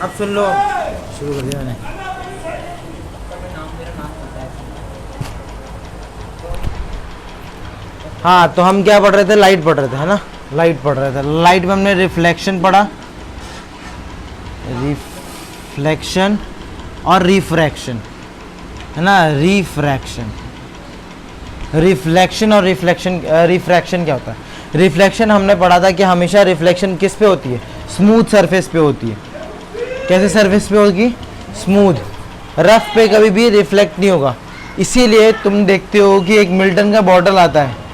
अब सुन लो। शुरू कर दिया मैंने। हाँ, तो हम क्या पढ़ रहे थे? लाइट पढ़ रहे थे, है ना? लाइट पढ़ रहे थे। लाइट में हमने रिफ्लेक्शन पढ़ा, रिफ्लेक्शन और रिफ्रैक्शन, है ना? रिफ्रैक्शन, रिफ्लेक्शन और रिफ्रैक्शन क्या होता है? रिफ्लेक्शन हमने पढ़ा था कि हमेशा रिफ्लेक्शन किस पे होती है? स्मूथ सरफेस पे होती है। कैसे सरफेस पे होगी? स्मूथ। रफ पे कभी भी रिफ्लेक्ट नहीं होगा। इसीलिए तुम देखते हो कि एक मिल्टन का बॉटल आता है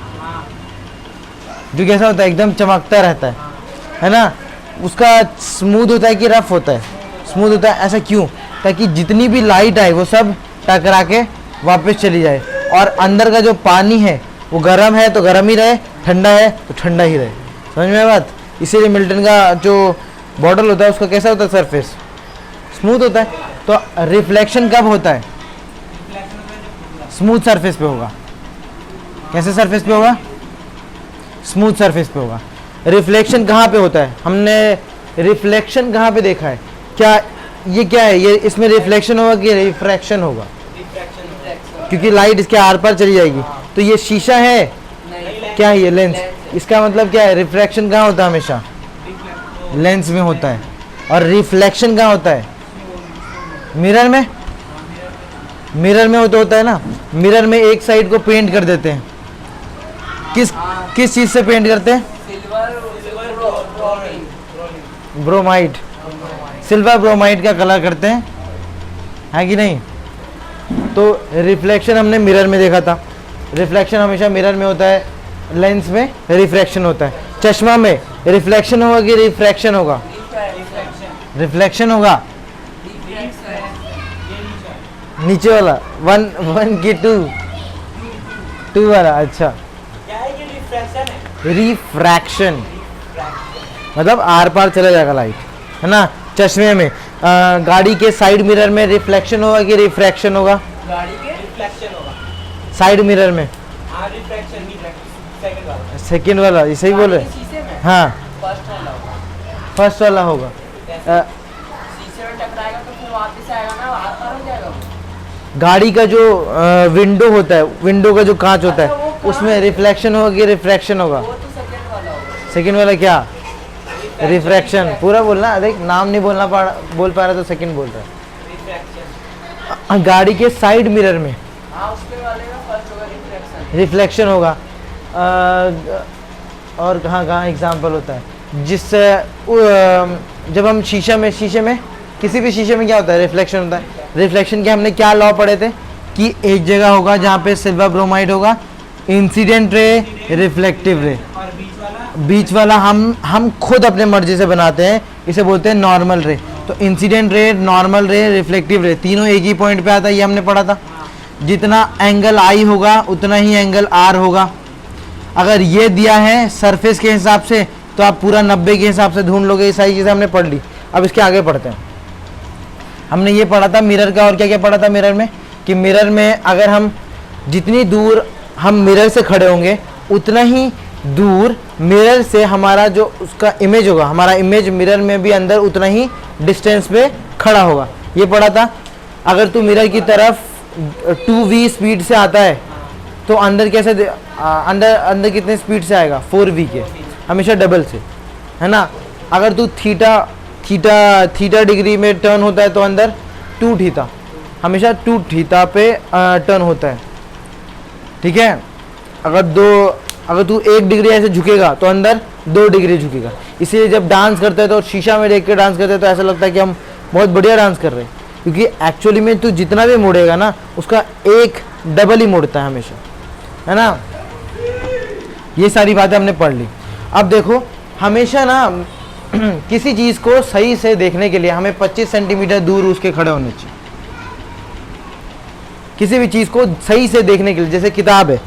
जो कैसा होता है? एकदम चमकता रहता है ना? उसका स्मूथ होता है कि रफ होता है? स्मूथ होता है। ऐसा क्यों? ताकि जितनी भी लाइट आए वो सब टकरा के वापस चली जाए, और अंदर का जो पानी है वो गर्म है तो गर्म ही रहे, ठंडा है तो ठंडा ही रहे। समझ में बात? इसीलिए मिल्टन का जो बॉटल होता है उसका कैसा होता है? सरफेस स्मूथ होता है। तो रिफ्लेक्शन कब होता है? स्मूथ सरफेस पे होगा। कैसे सरफेस पे होगा? स्मूथ सरफेस पे होगा। रिफ्लेक्शन कहाँ पे होता है? हमने रिफ्लेक्शन कहाँ पे देखा है? क्या ये क्या है? ये इसमें रिफ्लेक्शन होगा कि रिफ्रैक्शन होगा? क्योंकि लाइट इसके आर पार चली जाएगी। तो ये शीशा है, क्या है ये? लेंस। इसका मतलब क्या है? रिफ्रैक्शन कहाँ होता है? हमेशा लेंस में होता है। और रिफ्लेक्शन कहाँ होता है? मिरर में। मिरर में होता है ना? मिरर में एक साइड को पेंट कर देते हैं। किस चीज से पेंट करते हैं? ब्रोमाइड। सिल्वर ब्रोमाइड का कलर करते हैं, है कि नहीं? तो रिफ्लेक्शन हमने मिरर में देखा था। रिफ्लेक्शन हमेशा मिरर में होता है, लेंस में रिफ्रैक्शन होता है। चश्मा में रिफ्लेक्शन होगा कि रिफ्रैक्शन होगा? रिफ्लेक्शन होगा। नीचे वाला वन की टू वाला। अच्छा, रिफ्रैक्शन मतलब आर पार चला जाएगा लाइट, है ना? चश्मे में गाड़ी के साइड मिरर में रिफ्लेक्शन होगा कि रिफ्रैक्शन होगा? गाड़ी के रिफ्लेक्शन होगा साइड मिरर में। हाँ, रिफ्लेक्शन सेकंड वाला। सेकंड वाला, ये सही बोले? हाँ, फर्स्ट वाला होगा। शीशे में टकराएगा तो फिर वापस आएगा ना, आर पार हो जाएगा। गाड़ी का जो विंडो होता है, विंडो का जो कांच होता है, उसमें रिफ्लेक्शन होगा कि रिफ्रैक्शन होगा? वो तो सेकंड वाला होगा। सेकंड वाला क्या? रिफ्रैक्शन। पूरा बोलना, देख नाम नहीं बोल पा रहा तो सेकंड बोल रहा है। रिफ्लेक्शन। गाड़ी के साइड मिरर में हाँ, उसके वाले में फर्स्ट होगा रिफ्लेक्शन। रिफ्लेक्शन होगा। और कहाँ एग्जाम्पल होता है? जिससे जब हम शीशे में किसी भी शीशे में क्या होता है? रिफ्लेक्शन होता है। रिफ्लेक्शन के हमने क्या लॉ पढ़े थे? कि एक जगह होगा जहाँ पे सिल्वर ब्रोमाइड होगा, इंसिडेंट रे, रिफ्लेक्टिव रे। और बीच वाला हम खुद अपने मर्जी से बनाते हैं, इसे बोलते हैं नॉर्मल रे। तो इंसिडेंट रे, नॉर्मल रे, रिफ्लेक्टिव रे, तीनों एक ही पॉइंट पे आता है, ये हमने पढ़ा था। जितना एंगल आई होगा उतना ही एंगल आर होगा। अगर ये दिया है सरफेस के हिसाब से तो आप पूरा 90 के हिसाब से ढूंढ लोगे। ये सारी चीज़ें हमने पढ़ ली। अब इसके आगे पढ़ते हैं। हमने ये पढ़ा था मिरर का, और क्या क्या पढ़ा था मिरर में? कि मिरर में अगर हम जितनी दूर हम मिरर से खड़े होंगे उतना ही दूर मिरर से हमारा जो उसका इमेज होगा, हमारा इमेज मिरर में भी अंदर उतना ही डिस्टेंस पे खड़ा होगा। ये पढ़ा था। अगर तू मिरर की तरफ 2v स्पीड से आता है तो अंदर कैसे अंदर कितने स्पीड से आएगा? 4v के, हमेशा डबल से, है ना? अगर तू थीटा डिग्री में टर्न होता है तो अंदर 2 थीटा, हमेशा 2 थीटा पे टर्न होता है, ठीक है? अगर तू 1 डिग्री ऐसे झुकेगा तो अंदर 2 डिग्री झुकेगा। इसलिए जब डांस करते हैं तो शीशा में देख के डांस करते हैं तो ऐसा लगता है कि हम बहुत बढ़िया डांस कर रहे हैं, क्योंकि एक्चुअली में तू जितना भी मुड़ेगा ना उसका एक डबल ही मुड़ता है हमेशा, है ना? ये सारी बातें हमने पढ़ ली। अब देखो, हमेशा ना किसी चीज़ को सही से देखने के लिए हमें 25 सेंटीमीटर दूर उसके खड़े होने चाहिए। किसी भी चीज़ को सही से देखने के लिए, जैसे किताब है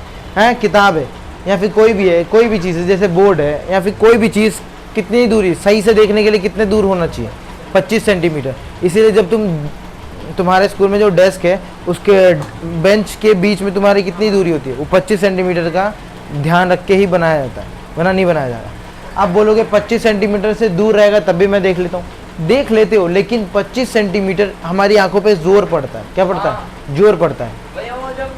या फिर कोई भी चीज़ है, जैसे बोर्ड है या फिर कोई भी चीज़, कितनी दूरी सही से देखने के लिए कितने दूर होना चाहिए? 25 सेंटीमीटर। इसीलिए जब तुम्हारे स्कूल में जो डेस्क है उसके बेंच के बीच में तुम्हारी कितनी दूरी होती है? वो 25 सेंटीमीटर का ध्यान रख के ही बनाया जाता है, वरना नहीं बनाया जा रहा। आप बोलोगे 25 सेंटीमीटर से दूर रहेगा तब भी मैं देख लेता हूँ, देख लेते हो, लेकिन 25 सेंटीमीटर हमारी आंखों पे जोर पड़ता है। क्या पड़ता है? जोर पड़ता है। भैया वो जब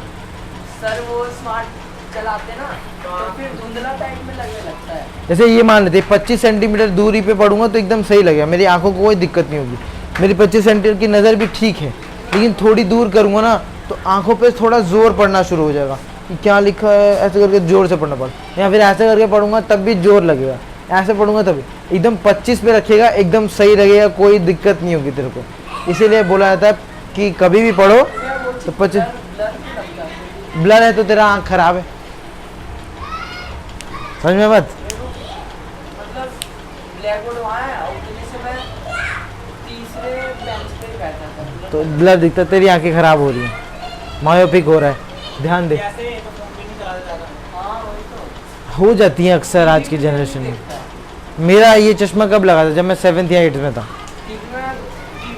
सर वो स्मार्ट चलाते ना तो फिर धुंधला टाइप में लगने लगता है। जैसे ये मान लेते 25 सेंटीमीटर दूरी पे पढ़ूंगा तो एकदम सही लगेगा, मेरी आंखों को कोई दिक्कत नहीं होगी, मेरी 25 सेंटीमीटर की नज़र भी ठीक है। लेकिन थोड़ी दूर करूँगा ना तो आंखों पे थोड़ा जोर पड़ना शुरू हो जाएगा कि क्या लिखा है, ऐसे करके जोर से पढ़ना पड़ेगा, या फिर ऐसे करके पढ़ूंगा तब भी जोर लगेगा, ऐसे पढ़ूंगा तभी। एकदम 25 पे रखिएगा, एकदम सही लगेगा, कोई दिक्कत नहीं होगी तेरे को। इसीलिए बोला जाता है कि कभी भी पढ़ो तो 25। ब्लर है तो तेरा आँख खराब है, समझ में बात? मतलब ब्लैक बोर्ड वहाँ है और उतने से मैं तीसरे बेंच पे ही बैठा था। तो ब्लर दिखता, तेरी आंखें खराब हो रही हैं, मायोपिक हो रहा है, ध्यान दे। ऐसे तो फोन भी नहीं चलाता ज़्यादा। हाँ वही तो हो जाती हैं अक्सर आज की जनरेशन में। मेरा ये चश्मा कब लगा था? जब मैं 7th या 8th में था। टीवी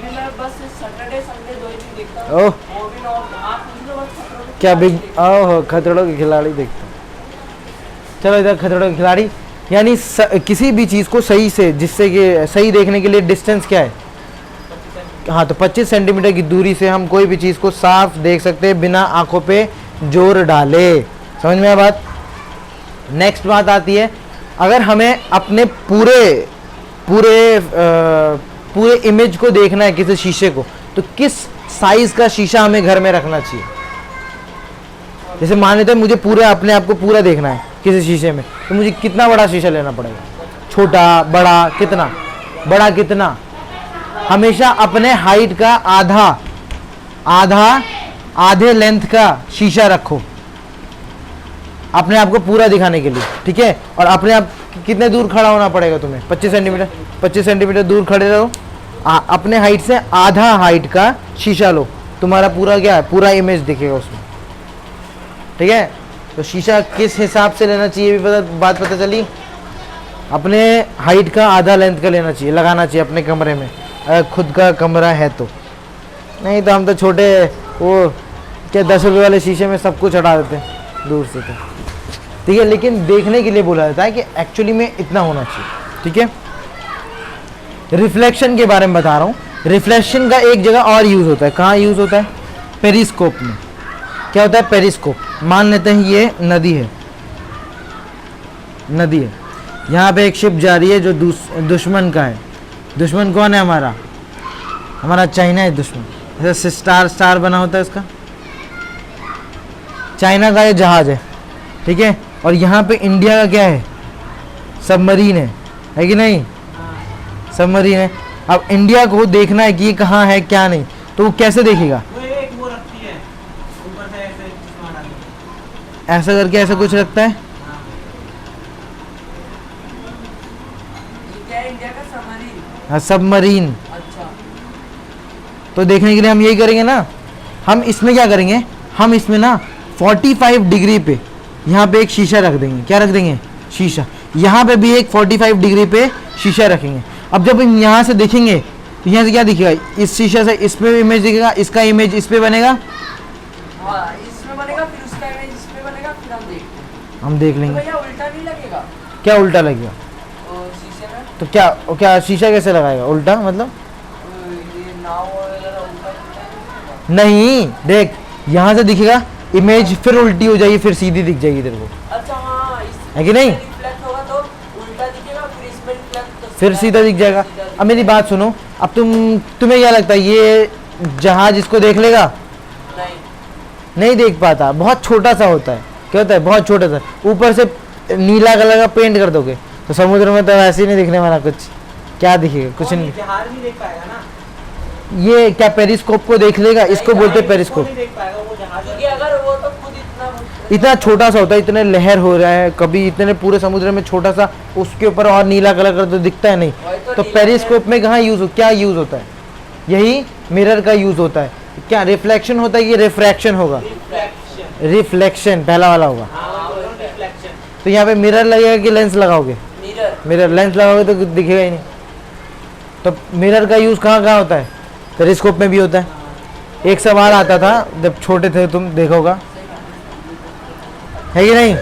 में बस सैटरडे संडे 2 ही दिन देखता हूँ। ओह वो भी आप पूछ लो बस खतरों के क्या बिग, खिलाड़ी देखता ओह खतरों के खिलाड़ी देखते हैं। चलो इधर खतरों के खिलाड़ी, यानी किसी भी चीज़ को सही से, जिससे कि सही देखने के लिए डिस्टेंस क्या है? हाँ, तो 25 सेंटीमीटर की दूरी से हम कोई भी चीज़ को साफ देख सकते हैं बिना आंखों पे जोर डाले। समझ में आया बात? नेक्स्ट बात आती है, अगर हमें अपने पूरे इमेज को देखना है किसी शीशे को, तो किस साइज का शीशा हमें घर में रखना चाहिए? जैसे मान लेते हैं मुझे पूरे अपने आप को पूरा देखना है किसी शीशे में, तो मुझे कितना बड़ा शीशा लेना पड़ेगा? छोटा, बड़ा, कितना बड़ा? कितना? हमेशा अपने हाइट का आधे लेंथ का शीशा रखो अपने आप को पूरा दिखाने के लिए, ठीक है? और अपने आप कितने दूर खड़ा होना पड़ेगा तुम्हें? 25 सेंटीमीटर। 25 सेंटीमीटर दूर खड़े रहो, अपने हाइट से आधा हाइट का शीशा लो, तुम्हारा पूरा क्या है, पूरा इमेज दिखेगा उसमें, ठीक है? तो शीशा किस हिसाब से लेना चाहिए भी बात पता चली। अपने हाइट का आधा लेंथ का लेना चाहिए, लगाना चाहिए अपने कमरे में, अगर खुद का कमरा है तो। नहीं तो हम तो छोटे वो क्या 10 रुपये वाले शीशे में सब कुछ हटा देते हैं दूर से, तो ठीक है। लेकिन देखने के लिए बोला जाता है कि एक्चुअली में इतना होना चाहिए, ठीक है? रिफ्लेक्शन के बारे में बता रहा हूँ। रिफ्लेक्शन का एक जगह और यूज़ होता है। कहाँ यूज़ होता है? पेरिस्कोप में। क्या होता है पेरिस्कोप? मान लेते हैं ये नदी है, यहाँ पे एक शिप जा रही है जो दुश्मन का है। दुश्मन कौन है? हमारा चाइना है दुश्मन। ऐसे स्टार बना होता है इसका, चाइना का ये जहाज है, ठीक है? और यहाँ पे इंडिया का क्या है? सबमरीन है कि नहीं? सबमरीन है। अब इंडिया को देखना है कि ये कहाँ है क्या नहीं, तो वो कैसे देखेगा? वो रखती है ऊपर से ऐसे ऐसा करके ऐसा कुछ रखता है। क्या इंडिया का सबमरीन? हाँ, सबमरीन। अच्छा, तो देखने के लिए हम यही करेंगे ना। हम इसमें क्या करेंगे? हम इसमें ना 45 डिग्री पे यहाँ पे एक शीशा रख देंगे। क्या रख देंगे? शीशा। यहाँ पे भी एक 45 डिग्री पे शीशा रखेंगे। अब जब हम यहाँ से देखेंगे तो यहाँ से क्या दिखेगा? इस शीशा से इस पे इमेज दिखेगा, इसका इमेज इस पे बनेगा, हाँ इसमें बनेगा, फिर उसका इमेज इसमें बनेगा, फिर हम देखते हैं। हम देख तो लेंगे। भैया उल्टा नहीं लगेगा क्या उल्टा लगेगा? शीशे में? तो क्या शीशा कैसे लगाएगा उल्टा? मतलब ये नाव वगैरह उल्टा लगेगा? नहीं, देख यहाँ से दिखेगा इमेज, फिर उल्टी हो जाएगी, फिर सीधी दिख जाएगी तेरे को, अच्छा हाँ, है कि नहीं? रिफ्लेक्ट होगा तो उल्टा दिखेगा, फिर इसमें रिफ्लेक्ट तो फिर सीधा दिख जाएगा। अब मेरी बात सुनो, अब तुम्हें क्या लगता है ये जहाज इसको देख लेगा? नहीं देख पाता, बहुत छोटा सा होता है। क्या होता है? बहुत छोटा सा। ऊपर से नीला कलर का पेंट कर दोगे तो समुद्र में तो ऐसे ही नहीं दिखने वाला कुछ। क्या दिखेगा? कुछ नहीं। जहाज नहीं देख पाएगा ना। ये क्या पेरिस्कोप को देख लेगा? इसको बोलते हैं पेरिस्कोप। नहीं देख पाएगा वो जहाज, क्योंकि अगर वो तो खुद इतना छोटा सा होता है, इतने लहर हो रहा है, कभी इतने पूरे समुद्र में छोटा सा, उसके ऊपर और नीला कलर का तो दिखता है नहीं। तो पेरिस्कोप में कहाँ क्या यूज होता है? यही मिरर का यूज होता है। क्या रिफ्लेक्शन होता है कि रिफ्रैक्शन होगा? रिफ्लेक्शन पहला वाला होगा। तो यहाँ पे मिरर लगेगा कि लेंस लगाओगे? मिरर। लेंस लगाओगे तो दिखेगा ही नहीं। तो मिरर का यूज कहाँ कहाँ होता है? पेरिस्कोप में भी होता है। एक सवाल आता था जब छोटे थे, तुम देखोगा, है कि नहीं?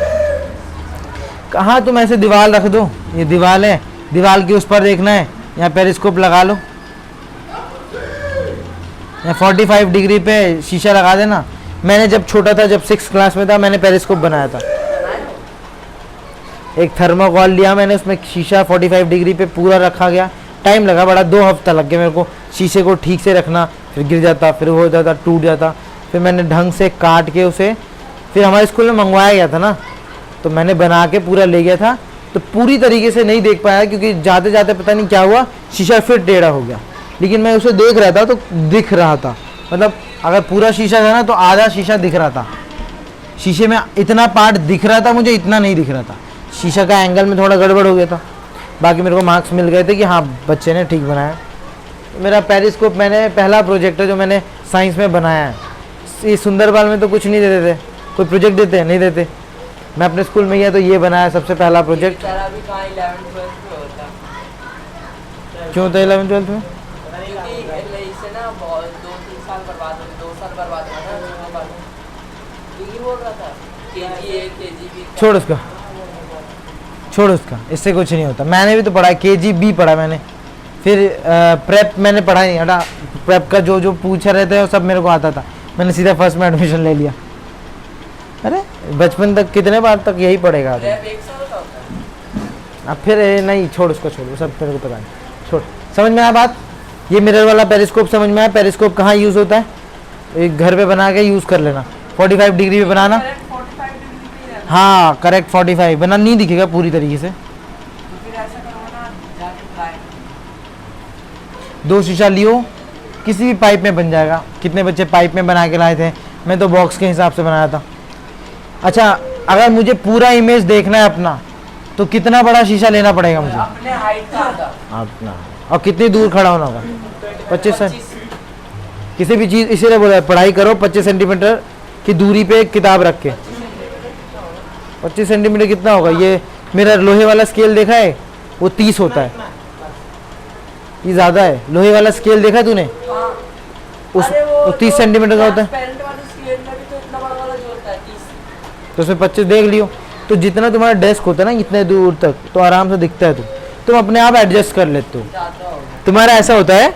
कहाँ तुम ऐसे दीवार रख दो, ये दीवार है, दीवार के उस पर देखना है, यहाँ पेरिस्कोप लगा लो, यहाँ 45 डिग्री पे शीशा लगा देना। मैंने जब छोटा था, जब 6th क्लास में था, मैंने पेरिस्कोप बनाया था। एक थर्मोकॉल लिया मैंने, उसमें शीशा 45 डिग्री पे पूरा रखा गया। टाइम लगा बड़ा, 2 हफ्ता लग गया मेरे को शीशे को ठीक से रखना, फिर गिर जाता, फिर हो जाता, टूट जाता। फिर मैंने ढंग से काट के उसे, फिर हमारे स्कूल में मंगवाया गया था ना, तो मैंने बना के पूरा ले गया था। तो पूरी तरीके से नहीं देख पाया क्योंकि जाते जाते पता नहीं क्या हुआ, शीशा फिर टेढ़ा हो गया। लेकिन मैं उसे देख रहा था तो दिख रहा था, मतलब अगर पूरा शीशा था ना तो आधा शीशा दिख रहा था। शीशे में इतना पार्ट दिख रहा था, मुझे इतना नहीं दिख रहा था। शीशा का एंगल में थोड़ा गड़बड़ हो गया था। बाकी मेरे को मार्क्स मिल गए थे कि हाँ बच्चे ने ठीक बनाया। मेरा पेरिस्कोप मैंने पहला प्रोजेक्ट है जो मैंने साइंस में बनाया है। ये सुंदरबाल में तो कुछ नहीं देते थे, कोई प्रोजेक्ट देते नहीं देते। मैं अपने स्कूल में गया तो ये बनाया सबसे पहला प्रोजेक्ट। तेरा भी कहाँ 11th 12th में होता? क्यों होता है 11th 12th में? क्योंकि इससे ना बहुत 2-3 साल बर्बाद हो गए, 2 साल बर्बाद हुआ ना उसके बाद। क्योंकि बोल रहा था KG1 KG2। छोड़ उसका, छोड़ उसका, इससे कुछ नहीं होता। मैंने भी तो पढ़ा है, KG2 पढ़ा मैंने। फिर प्रेप मैंने पढ़ा नहीं, हटा। प्रेप का जो जो पूछा रहता है वो सब मेरे को आता था। मैंने सीधा फर्स्ट में एडमिशन ले लिया। अरे बचपन तक कितने बार तक यही पढ़ेगा आदमी। रैप 1 साल का होता है। अब फिर नहीं, छोड़ उसको, छोड़, वो सब मेरे को पता नहीं, छोड़। समझ में आया बात? ये मिरर वाला पेरिस्कोप समझ में आया? पेरिस्कोप कहाँ यूज़ होता है? एक घर पे बना के यूज़ कर लेना, 45 डिग्री पे बनाना। करेक्ट 45 डिग्री पे ही रहना। हाँ करेक्ट 45 बना, नहीं दिखेगा पूरी तरीके से। तो फिर ऐसा करो ना, जाके ट्राई। 2 शीशा लियो, किसी भी पाइप में बन जाएगा। कितने बच्चे पाइप में बना के लाए थे, मैं तो बॉक्स के हिसाब से बनाया था। अच्छा, अगर मुझे पूरा इमेज देखना है अपना, तो कितना बड़ा शीशा लेना पड़ेगा मुझे? अपने हाइट का आधा। अपना, और कितनी दूर खड़ा होना होगा? 25 किसी भी चीज़, इसीलिए बोला है पढ़ाई करो 25 सेंटीमीटर की दूरी पे किताब रख के। 25 सेंटीमीटर कितना होगा? ये मेरा लोहे वाला स्केल देखा है, वो 30 होता है, ये ज़्यादा है। लोहे वाला स्केल देखा है तूने? हाँ। उस अरे वो 30 सेंटीमीटर का होता है, ट्रांसपेरेंट वाले स्केल में भी तो इतना बड़ा वाला जो होता है 30। तो उसमें 25 देख लियो। तो जितना तुम्हारा डेस्क होता है ना इतने दूर तक, तो आराम से दिखता है। तुम अपने आप एडजस्ट कर लेते हो। ज़्यादा होगा। तुम्हारा ऐसा होता है,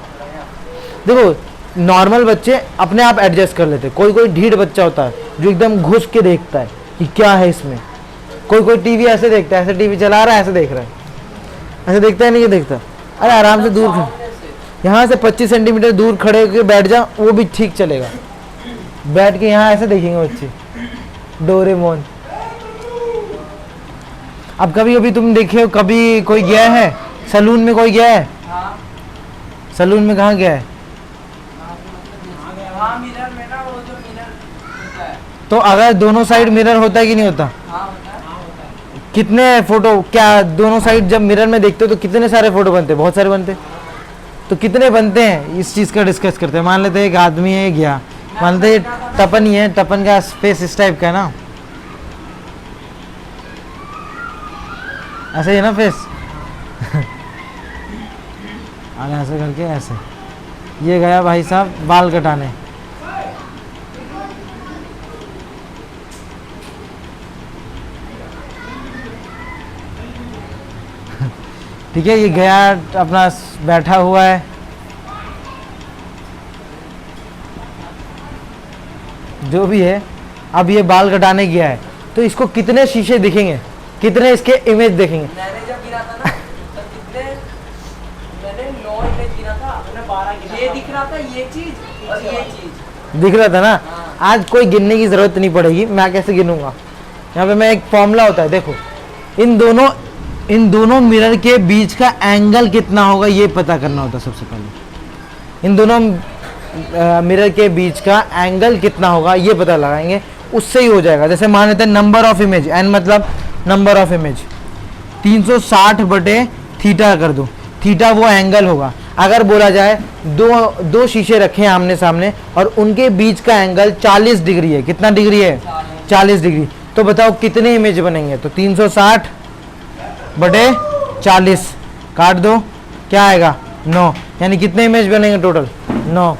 देखो नॉर्मल बच्चे अपने आप एडजस्ट कर लेते हैं। कोई कोई ढीठ बच्चा होता है जो एकदम घुस के देखता है कि क्या है इसमें। कोई कोई टीवी ऐसे देखता है, ऐसे टीवी चला रहा है, ऐसे देख रहा है, ऐसे देखता है नहीं, ये देखता। अरे आराम से दूर यहाँ से 25 सेंटीमीटर दूर खड़े होकर बैठ जा, वो भी ठीक चलेगा। बैठ के यहाँ ऐसे देखेंगे बच्चे, डोरेमोन। अब कभी कभी तुम देखे हो, कभी कोई गया है सलून में? कोई गया है हाँ। सलून में? कहाँ गया है? हाँ मिरर में ना, वो जो मिरर होता है। तो अगर दोनों साइड मिरर होता है कि नहीं होता? हाँ होता है। हाँ होता है। कितने फोटो, क्या दोनों साइड जब मिरर में देखते हो तो कितने सारे फोटो बनते हैं? बहुत सारे बनते हैं। तो कितने बनते हैं इस चीज़ का डिस्कस करते हैं। मान लेते हैं एक आदमी है गया, मान लेते हैं तपन ही है, तपन का फेस इस टाइप का है ना, ऐसे ही है ना फेस। अरे ऐसे करके ऐसे, ये गया भाई साहब बाल कटाने, ठीक है, ये गया अपना बैठा हुआ है, जो भी है। अब ये बाल कटाने गया है, तो इसको कितने शीशे दिखेंगे, कितने इसके इमेज देखेंगे? मैंने जब गिरा था ना, तो कितने, मैंने 9 इमेज गिरा था, मैंने 12 गिरा। ये दिख रहा था, ये चीज और ये चीज दिख रहा था ना। हाँ। आज कोई गिनने की जरूरत नहीं पड़ेगी, मैं कैसे गिनूंगा। यहाँ पे मैं एक फॉर्मूला होता है, देखो इन दोनों मिरर के बीच का एंगल कितना होगा ये पता करना होता है सबसे पहले। इन दोनों मिरर के बीच का एंगल कितना होगा ये पता लगाएंगे, उससे ही हो जाएगा। जैसे मान लेते हैं नंबर ऑफ इमेज, एन मतलब नंबर ऑफ इमेज, 360/थीटा कर दो। थीटा वो एंगल होगा। अगर बोला जाए दो शीशे रखे हैं आमने सामने और उनके बीच का एंगल 40 डिग्री है, कितना डिग्री है? 40 डिग्री। तो बताओ कितने इमेज बनेंगे? तो 360/40 काट दो, क्या आएगा? 9। यानी कितने इमेज बनेंगे टोटल? 9।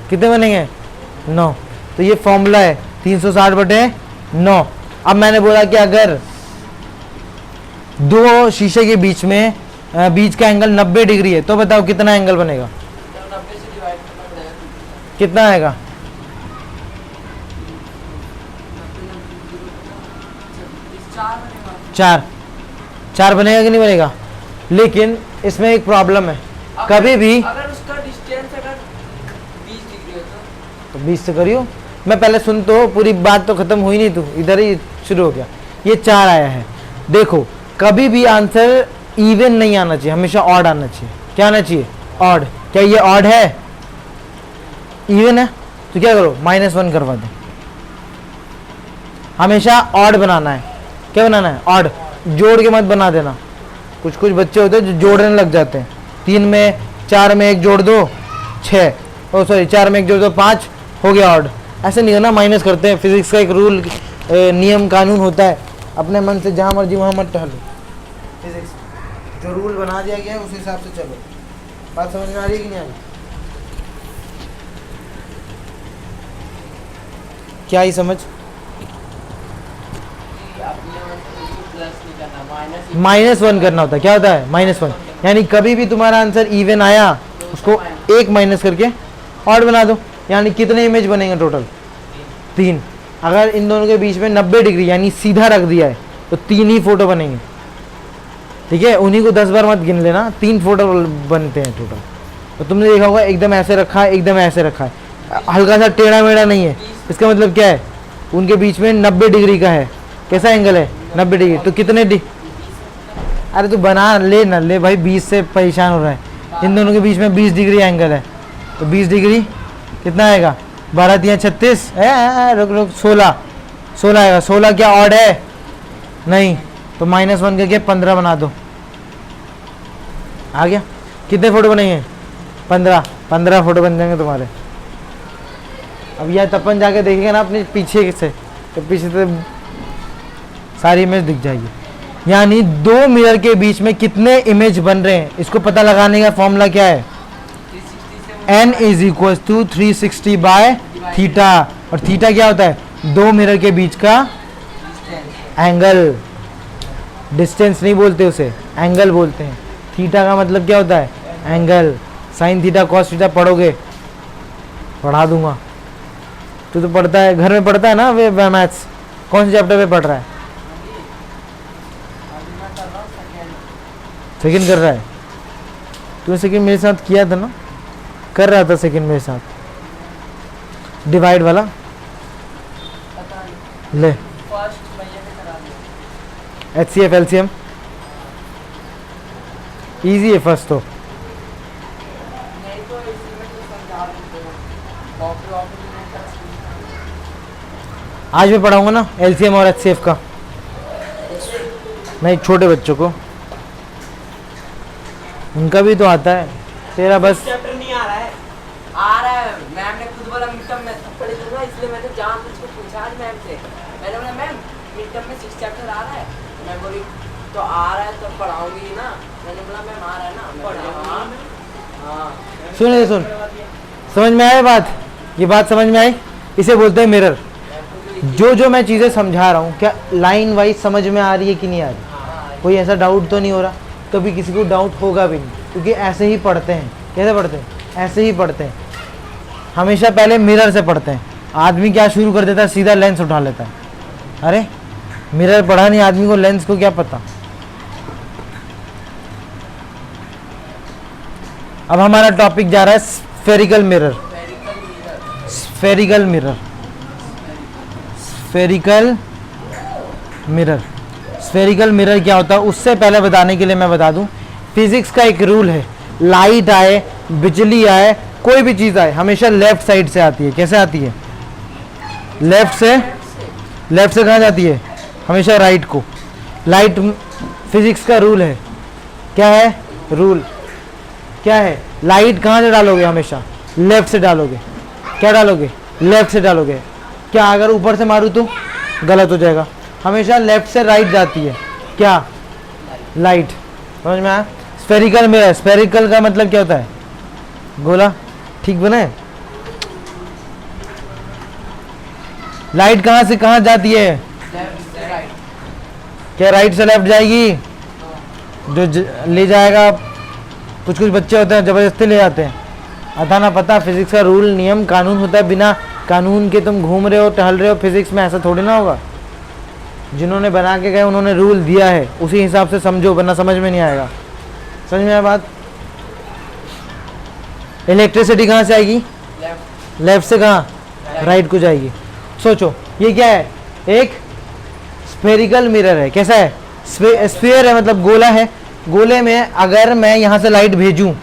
कितने बनेंगे? 9। तो ये फॉर्मूला है 360/9। अब मैंने बोला कि अगर दो शीशे के बीच में बीच का एंगल 90 डिग्री है, तो बताओ कितना एंगल बनेगा, तो 90 से डिवाइड करना पड़ेगा। कितना आएगा? 4 बनेगा। 4 बनेगा कि नहीं बनेगा? लेकिन इसमें एक प्रॉब्लम है, कभी भी अगर उसका डिस्टेंस अगर 20 डिग्री हो तो 20 से करियो। मैं पहले सुन तो, पूरी बात तो खत्म हुई नहीं, तू इधर ही शुरू हो गया। ये 4 आया है, देखो कभी भी आंसर इवन नहीं आना चाहिए, हमेशा ऑड आना चाहिए। क्या आना चाहिए? ऑड। क्या ये ऑड है? इवन है तो क्या करो, -1 करवा दो। हमेशा ऑड बनाना है। क्या बनाना है? ऑड। जोड़ के मत बना देना। कुछ कुछ बच्चे होते हैं जो जोड़ने लग जाते हैं, 3 में 4 में 1 जोड़ दो 6, ओ सॉरी 4 में 1 जोड़ दो 5, हो गया ऑड। ऐसे नहीं करना, माइनस करते हैं। फिजिक्स का एक रूल नियम कानून होता है, अपने मन से जहाँ मर्जी वहाँ मत टहलो। फिजिक्स जो रूल बना दिया गया है उस हिसाब से चलो। बात समझ में आ रही है कि नहीं आ रही? क्या ही समझ? -1 करना होता है। क्या होता है? -1। यानी कभी भी तुम्हारा आंसर इवन आया उसको 1 माइनस करके ऑड बना दो। यानी कितने इमेज बनेंगे टोटल? 3। अगर इन दोनों के बीच में 90 डिग्री यानी सीधा रख दिया है तो 3 ही फोटो बनेंगे। ठीक है, उन्हीं को 10 बार मत गिन लेना, 3 फोटो बनते हैं टोटल। तो तुमने देखा होगा एकदम ऐसे रखा है, एकदम ऐसे रखा है, हल्का सा टेढ़ा मेढ़ा नहीं है। इसका मतलब क्या है? उनके बीच में 90 डिग्री का है। कैसा एंगल है? 90 डिग्री। तो कितने अरे तू बना ले ना ले भाई, 20 से परेशान हो रहा है। इन दोनों के बीच में 20 डिग्री एंगल है, तो 20 डिग्री कितना आएगा? 12 3 36, रुक रुक 16 आएगा। 16 क्या ऑड है? नहीं, तो -1 करके 15 बना दो। आ गया? कितने फोटो बनेंगे? 15 फोटो बन जाएंगे तुम्हारे। अब यह तपन जाके देखेगा ना अपने पीछे से, तो पीछे से सारी इमेज दिख जाएगी। यानी 2 मिरर के बीच में कितने इमेज बन रहे हैं, इसको पता लगाने का फॉर्मूला क्या है? 360 n = 360 बाय थीटा। और थीटा क्या होता है? 2 मिरर के बीच का एंगल। डिस्टेंस नहीं बोलते उसे, एंगल बोलते हैं। थीटा का मतलब क्या होता है? Angle. Sine theta cos theta पढ़ोगे? पढ़ा दूंगा। तू तो पढ़ता है, घर में पढ़ता है ना वे मैथ्स। कौन से चैप्टर पे पढ़ रहा है? सेकंड कर रहा है। तूने सेकंड मेरे साथ किया था ना? कर रहा था सेकंड मेरे साथ, डिवाइड वाला। पता नहीं, ले फर्स्ट महीने में करा दिया। HCF LCM इजी है फर्स्ट तो। नहीं तो इसी में तो समझा देते हैं, कॉपी वॉपी नहीं कर सकते। आज मैं पढ़ाऊंगा ना LCM और HCF का, नहीं छोटे बच्चों को, उनका भी तो आता है। तेरा बस चैप्टर नहीं आ रहा है। आ रहा है, मैम ने खुद बोला मिड टर्म में थप्पड़ दूंगा, इसलिए मैंने जान मुझको पूछा आज मैम से। मैंने बोला मैम मिड टर्म में 6 चैप्टर आ रहा है। तो मैम बोली तो आ रहा है तो पढ़ाऊंगी ना। मैंने बोला मैम आ रहा है ना। हाँ सुन समझ में आया बात? ये बात समझ में आई? इसे बोलते हैं मिरर। जो मैं चीज़ें समझा रहा हूँ क्या लाइन वाइज समझ में आ रही है कि नहीं आ रही? कोई ऐसा डाउट तो नहीं हो रहा? कभी किसी को डाउट होगा भी नहीं, क्योंकि ऐसे ही पढ़ते हैं। कैसे पढ़ते हैं? ऐसे ही पढ़ते हैं। हमेशा पहले मिरर से पढ़ते हैं। आदमी क्या शुरू कर देता है? सीधा लेंस उठा लेता है। अरे मिरर पढ़ा नहीं आदमी को, लेंस को क्या पता? अब हमारा टॉपिक जा रहा है spherical mirror. Spherical mirror, spherical mirror. Spherical mirror क्या होता है उससे पहले बताने के लिए मैं बता दूं, फिजिक्स का एक रूल है, लाइट आए, बिजली आए, कोई भी चीज़ आए, हमेशा लेफ्ट साइड से आती है। कैसे आती है? लेफ्ट से कहाँ जाती है? हमेशा राइट को। लाइट फिजिक्स का रूल है। क्या है रूल? क्या है? लाइट कहाँ से डालोगे? हमेशा लेफ्ट से डालोगे। क्या डालोगे? लेफ्ट से डालोगे। क्या अगर ऊपर से मारूँ तो गलत हो जाएगा? हमेशा लेफ्ट से राइट जाती है। क्या? लाइट। समझ में आया? स्फेरिकल मिरर, स्फेरिकल का मतलब क्या होता है? गोला। ठीक बना है? लाइट कहाँ से कहाँ जाती है? लेफ्ट से राइट। क्या राइट से लेफ्ट जाएगी? ले जाएगा, कुछ कुछ बच्चे होते हैं ज़बरदस्ती ले जाते हैं, अता ना पता फिजिक्स का रूल नियम कानून होता है, बिना कानून के तुम घूम रहे हो टहल रहे हो फिजिक्स में, ऐसा थोड़ी ना होगा। जिन्होंने बना के गए उन्होंने रूल दिया है, उसी हिसाब से समझो, वरना समझ में नहीं आएगा। समझ में आया बात? इलेक्ट्रिसिटी कहाँ से आएगी? लेफ्ट से कहाँ? राइट को जाएगी। सोचो ये क्या है? एक स्फेरिकल मिरर है। कैसा है? स्फीयर है, मतलब गोला है। गोले में अगर मैं यहाँ से लाइट भेजूँ,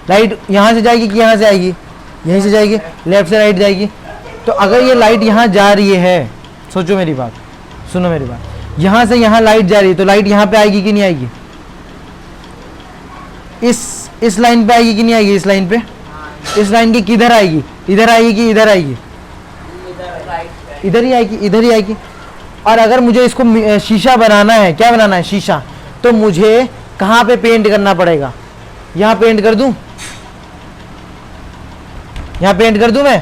लाइट यहाँ से जाएगी कि यहाँ से आएगी? यहीं से जाएगी, लेफ्ट से राइट जाएगी। तो अगर ये लाइट यहाँ जा रही है, सोचो मेरी बात, सुनो मेरी बात, यहाँ से यहाँ लाइट जा रही है तो लाइट यहाँ पे आएगी कि नहीं आएगी? इस लाइन पे आएगी कि नहीं आएगी? इस लाइन पे, इस लाइन की किधर आएगी? इधर आएगी कि इधर आएगी? इधर ही आएगी, इधर ही आएगी। और अगर मुझे इसको शीशा बनाना है, क्या बनाना है? शीशा। तो मुझे कहाँ पे पेंट करना पड़ेगा? यहाँ पेंट कर दूं? यहाँ पेंट कर दूं मैं?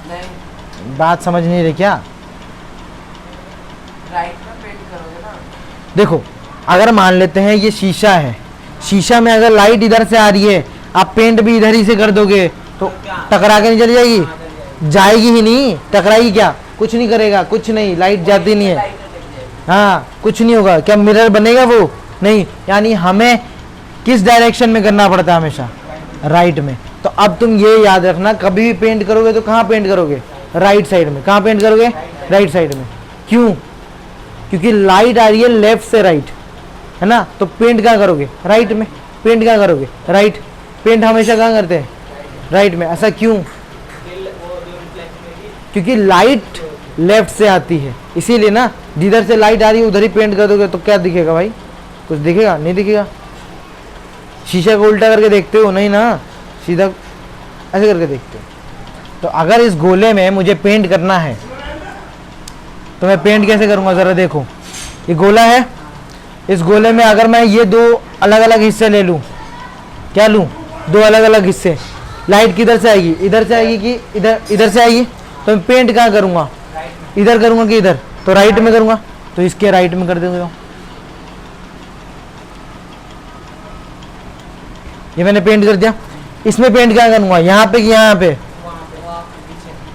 नहीं। बात समझ नहीं रहे क्या? राइट में पेंट करोगे ना। देखो अगर मान लेते हैं ये शीशा है, शीशा में अगर लाइट इधर से आ रही है, आप पेंट भी इधर ही से कर दोगे तो टकरा के नहीं चली जाएगी? जाएगी ही नहीं, टकराएगी क्या? कुछ नहीं करेगा, कुछ नहीं, लाइट जाती नहीं है। हाँ, कुछ नहीं होगा। क्या मिरर बनेगा वो? नहीं। यानी हमें किस डायरेक्शन में करना पड़ता है? हमेशा राइट में। तो अब तुम ये याद रखना, कभी भी पेंट करोगे तो कहाँ पेंट करोगे? राइट साइड में। कहाँ पेंट करोगे? राइट साइड में। क्यों? क्योंकि लाइट आ रही है लेफ्ट से राइट, है ना? तो पेंट कहाँ करोगे? राइट में। पेंट कहाँ करोगे? राइट। पेंट हमेशा कहाँ करते हैं? राइट में। ऐसा क्यों? क्योंकि लाइट लेफ्ट से आती है, इसीलिए ना। जिधर से लाइट आ रही है उधर ही पेंट कर दोगे तो क्या दिखेगा भाई? कुछ दिखेगा? नहीं दिखेगा। शीशा को उल्टा करके देखते हो? नहीं ना, सीधा ऐसे करके देखते हो। तो अगर इस गोले में मुझे पेंट करना है तो मैं पेंट कैसे करूँगा? ज़रा देखो, ये गोला है, इस गोले में अगर मैं ये दो अलग अलग हिस्से ले लूँ, क्या लूँ? दो अलग अलग हिस्से। लाइट किधर से आएगी? इधर से आएगी कि इधर से आएगी? तो मैं पेंट कहाँ करूँगा? इधर करूँगा कि इधर? तो राइट में करूँगा, तो इसके राइट में कर दूँगा। ये मैंने पेंट कर दिया। इसमें पेंट क्या करूँगा? यहाँ पे कि यहाँ पे?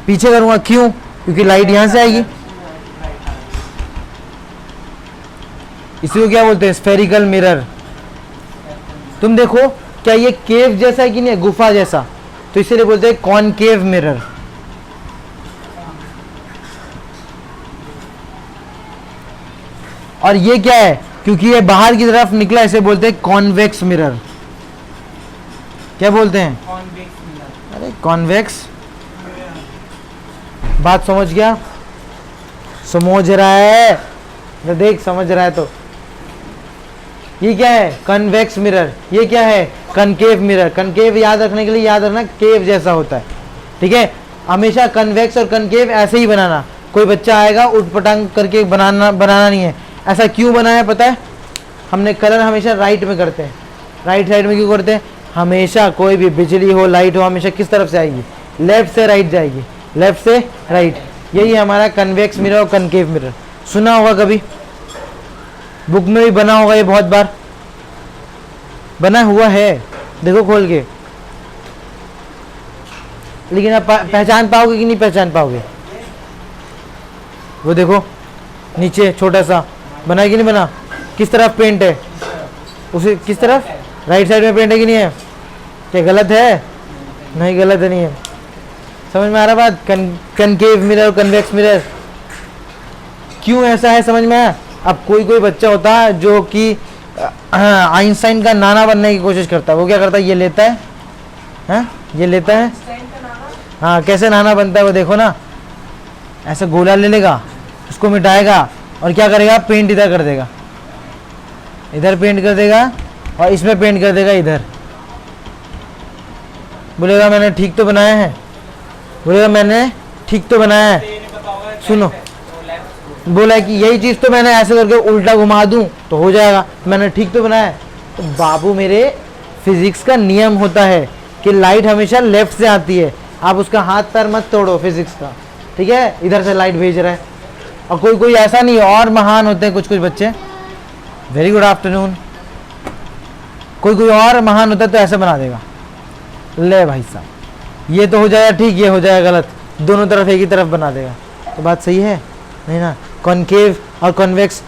पीछे करूँगा। क्यों? क्योंकि लाइट यहाँ से आएगी। इसी को क्या बोलते हैं? Spherical mirror. तुम देखो, क्या ये केव जैसा है कि नहीं है? गुफा जैसा। तो इसीलिए बोलते हैं कॉनकेव मिरर। और ये क्या है? क्योंकि ये बाहर की तरफ निकला, इसे बोलते हैं कॉन्वेक्स मिरर। क्या बोलते हैं? अरे कॉन्वेक्स। बात समझ गया? समझ रहा है? तो देख, समझ रहा है तो ये क्या है? Convex mirror. ये क्या है? Concave mirror. कनकेव याद रखने के लिए याद रखना, केव जैसा होता है, ठीक है? हमेशा कन्वेक्स और कनकेव ऐसे ही बनाना। कोई बच्चा आएगा उठपटांग करके बनाना नहीं है। ऐसा क्यों बनाया पता है? हमने कलर हमेशा राइट में करते हैं। राइट साइड में क्यों करते हैं? हमेशा कोई भी बिजली हो, लाइट हो, हमेशा किस तरफ से आएगी? लेफ्ट से राइट जाएगी, लेफ्ट से राइट। यही हमारा कन्वेक्स मिरर और कनकेव मिरर। सुना होगा कभी, बुक में भी बना होगा, ये बहुत बार बना हुआ है। देखो खोल के, लेकिन आप पहचान पाओगे कि नहीं पहचान पाओगे? वो देखो नीचे छोटा सा बना है कि नहीं बना? किस तरफ पेंट है? उसे किस तरफ? राइट साइड में पेंट है कि नहीं है? क्या गलत है? नहीं, गलत है, नहीं है। समझ में आ रहा बात? कनकेव मिरर, कन्वेक्स मिरर क्यों ऐसा है, समझ में आया? अब कोई कोई बच्चा होता है जो कि आइंस्टाइन का नाना बनने की कोशिश करता है। वो क्या करता है? ये लेता है, हाँ? ये लेता है, हाँ, कैसे नाना बनता है वो देखो ना। ऐसा गोला ले लेगा, उसको मिटाएगा और क्या करेगा? पेंट इधर कर देगा, इधर पेंट कर देगा और इसमें पेंट कर देगा इधर। बोलेगा मैंने ठीक तो बनाया है, बोलेगा मैंने ठीक तो बनाया है। सुनो, बोला कि यही चीज़ तो मैंने ऐसे करके उल्टा घुमा दूं तो हो जाएगा, मैंने ठीक तो बनाया है। तो बाबू मेरे, फिजिक्स का नियम होता है कि लाइट हमेशा लेफ्ट से आती है। आप उसका हाथ पैर मत तोड़ो फिजिक्स का, ठीक है? इधर से लाइट भेज रहा है। और कोई कोई ऐसा नहीं, और महान होते हैं कुछ कुछ बच्चे, वेरी गुड आफ्टरनून। कोई और महान होता तो ऐसे बना देगा। ले भाई साहब, ये तो हो जाएगा ठीक, ये हो जाएगा गलत, दोनों तरफ एक ही तरफ बना देगा। तो बात सही है नहीं ना? कॉनकेव और कॉन्वेक्स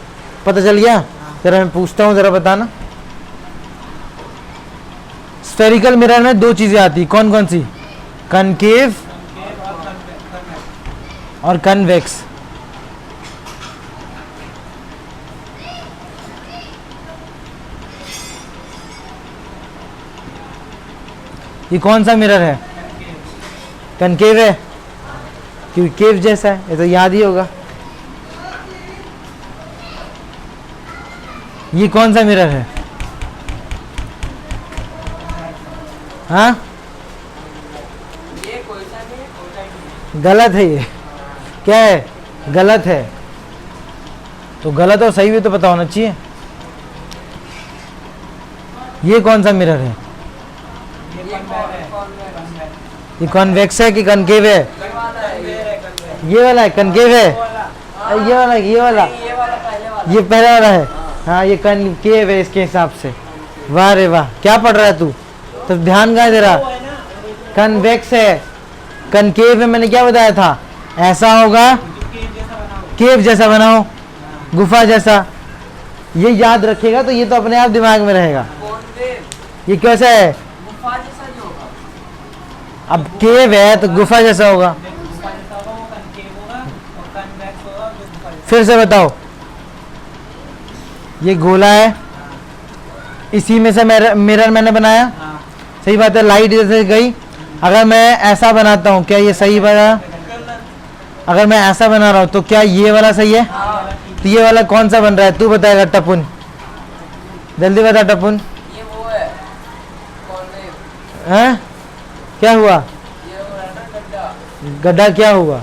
पता चल गया? जरा मैं पूछता हूँ, जरा बताना। स्फेरिकल मिरर में दो चीजें आती, कौन कौन सी? कॉनकेव और कन्वेक्स। ये कौन सा मिरर है? कनकेव है, क्योंकि केव जैसा है, ये तो याद ही होगा। ये कौन सा मिरर है? हाँ, ये कोई सा नहीं है, कोई सा नहीं है। गलत है ये। क्या है? गलत है। तो गलत और सही भी तो पता होना चाहिए। ये कौन सा मिरर है? ये कॉन्वेक्स है कि कनकेव है? ये वाला है कनकेव है। ये वाला ये वाला पहले वाला। ये पहला वाला है। हाँ, ये कनकेव है इसके हिसाब से। वाह रे वाह, क्या पढ़ रहा है तू? तो ध्यान कहाँ दे रहा? कन्वेक्स है, कनकेव है। मैंने क्या बताया था? ऐसा होगा, केव जैसा बनाओ, गुफा जैसा। ये याद रखेगा तो ये तो अपने आप दिमाग में रहेगा। ये कैसा है? गुफा जैसा जो होगा। अब केव है तो गुफा जैसा होगा। फिर से बताओ। ये गोला है, इसी में से मिरर मैंने बनाया। सही बात है, लाइट जैसे गई। अगर मैं ऐसा बनाता हूँ, क्या ये सही बना? अगर मैं ऐसा बना रहा हूँ तो क्या ये वाला सही है? तो ये वाला कौन सा बन रहा है? तू बताएगा टपुन, जल्दी बता टपुन। ये वो है कॉन्वेव। हैं? क्या हुआ? ये वो है ना गड्ढा। गड्ढा क्या हुआ?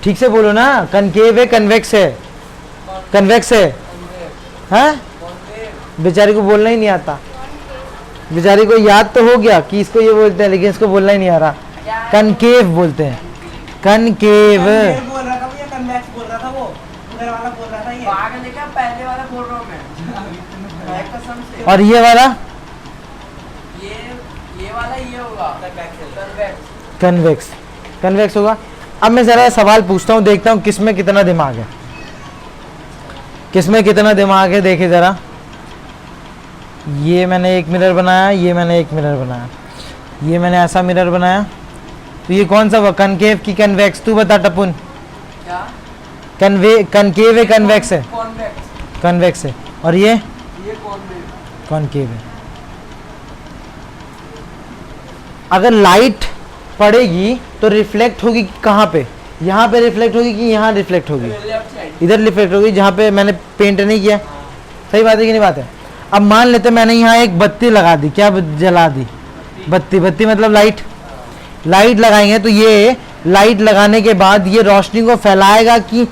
ठीक से बोलो ना। कनकेव है, कन्वेक्स है? कन्वेक्स है। कॉन्वेव। हैं? कॉन्वेव। बेचारी को बोलना ही नहीं आता। बेचारी को याद तो हो गया कि इसको ये बोलते हैं, लेकिन इसको बोलना ही नहीं आ रहा। कनकेव बोलते हैं, कनकेव। बोल रहा था वो, या कन्वेक्स बोल रहा था वो, उधर वाला बोल रहा था ये। पागल है क्या? पहले वाला बोल रहा हूँ मैं कसम से। और ये वाला ये वाला ये होगा कन्वेक्स। कन्वेक्स। कन्वेक्स होगा। अब मैं जरा सवाल पूछता हूँ, देखता हूँ किसमें कितना दिमाग है, किसमें कितना दिमाग है। देखे जरा, ये मैंने एक मिरर बनाया, ये मैंने एक मिरर बनाया, ये मैंने ऐसा मिरर बनाया। तो ये कौन सा हुआ? कनकेव की कन्वेक्स? तू बता टपुन। क्या? कनकेव है, कन्वेक्स है? कॉन्वेक्स। कन्वेक्स है। और ये कॉन्वेव। कॉनकेव है। अगर लाइट पड़ेगी तो रिफ्लेक्ट होगी कहाँ पे? यहाँ पे रिफ्लेक्ट होगी कि यहाँ रिफ्लेक्ट होगी? Left side. इधर रिफ्लेक्ट होगी, जहाँ पे मैंने पेंट नहीं किया। सही बात है कि नहीं बात है? अब मान लेते मैंने यहाँ एक बत्ती लगा दी, क्या जला दी? बत्ती। बत्ती मतलब लाइट। लाइट लगाएंगे तो ये लाइट लगाने के बाद ये रोशनी को फैलाएगा कि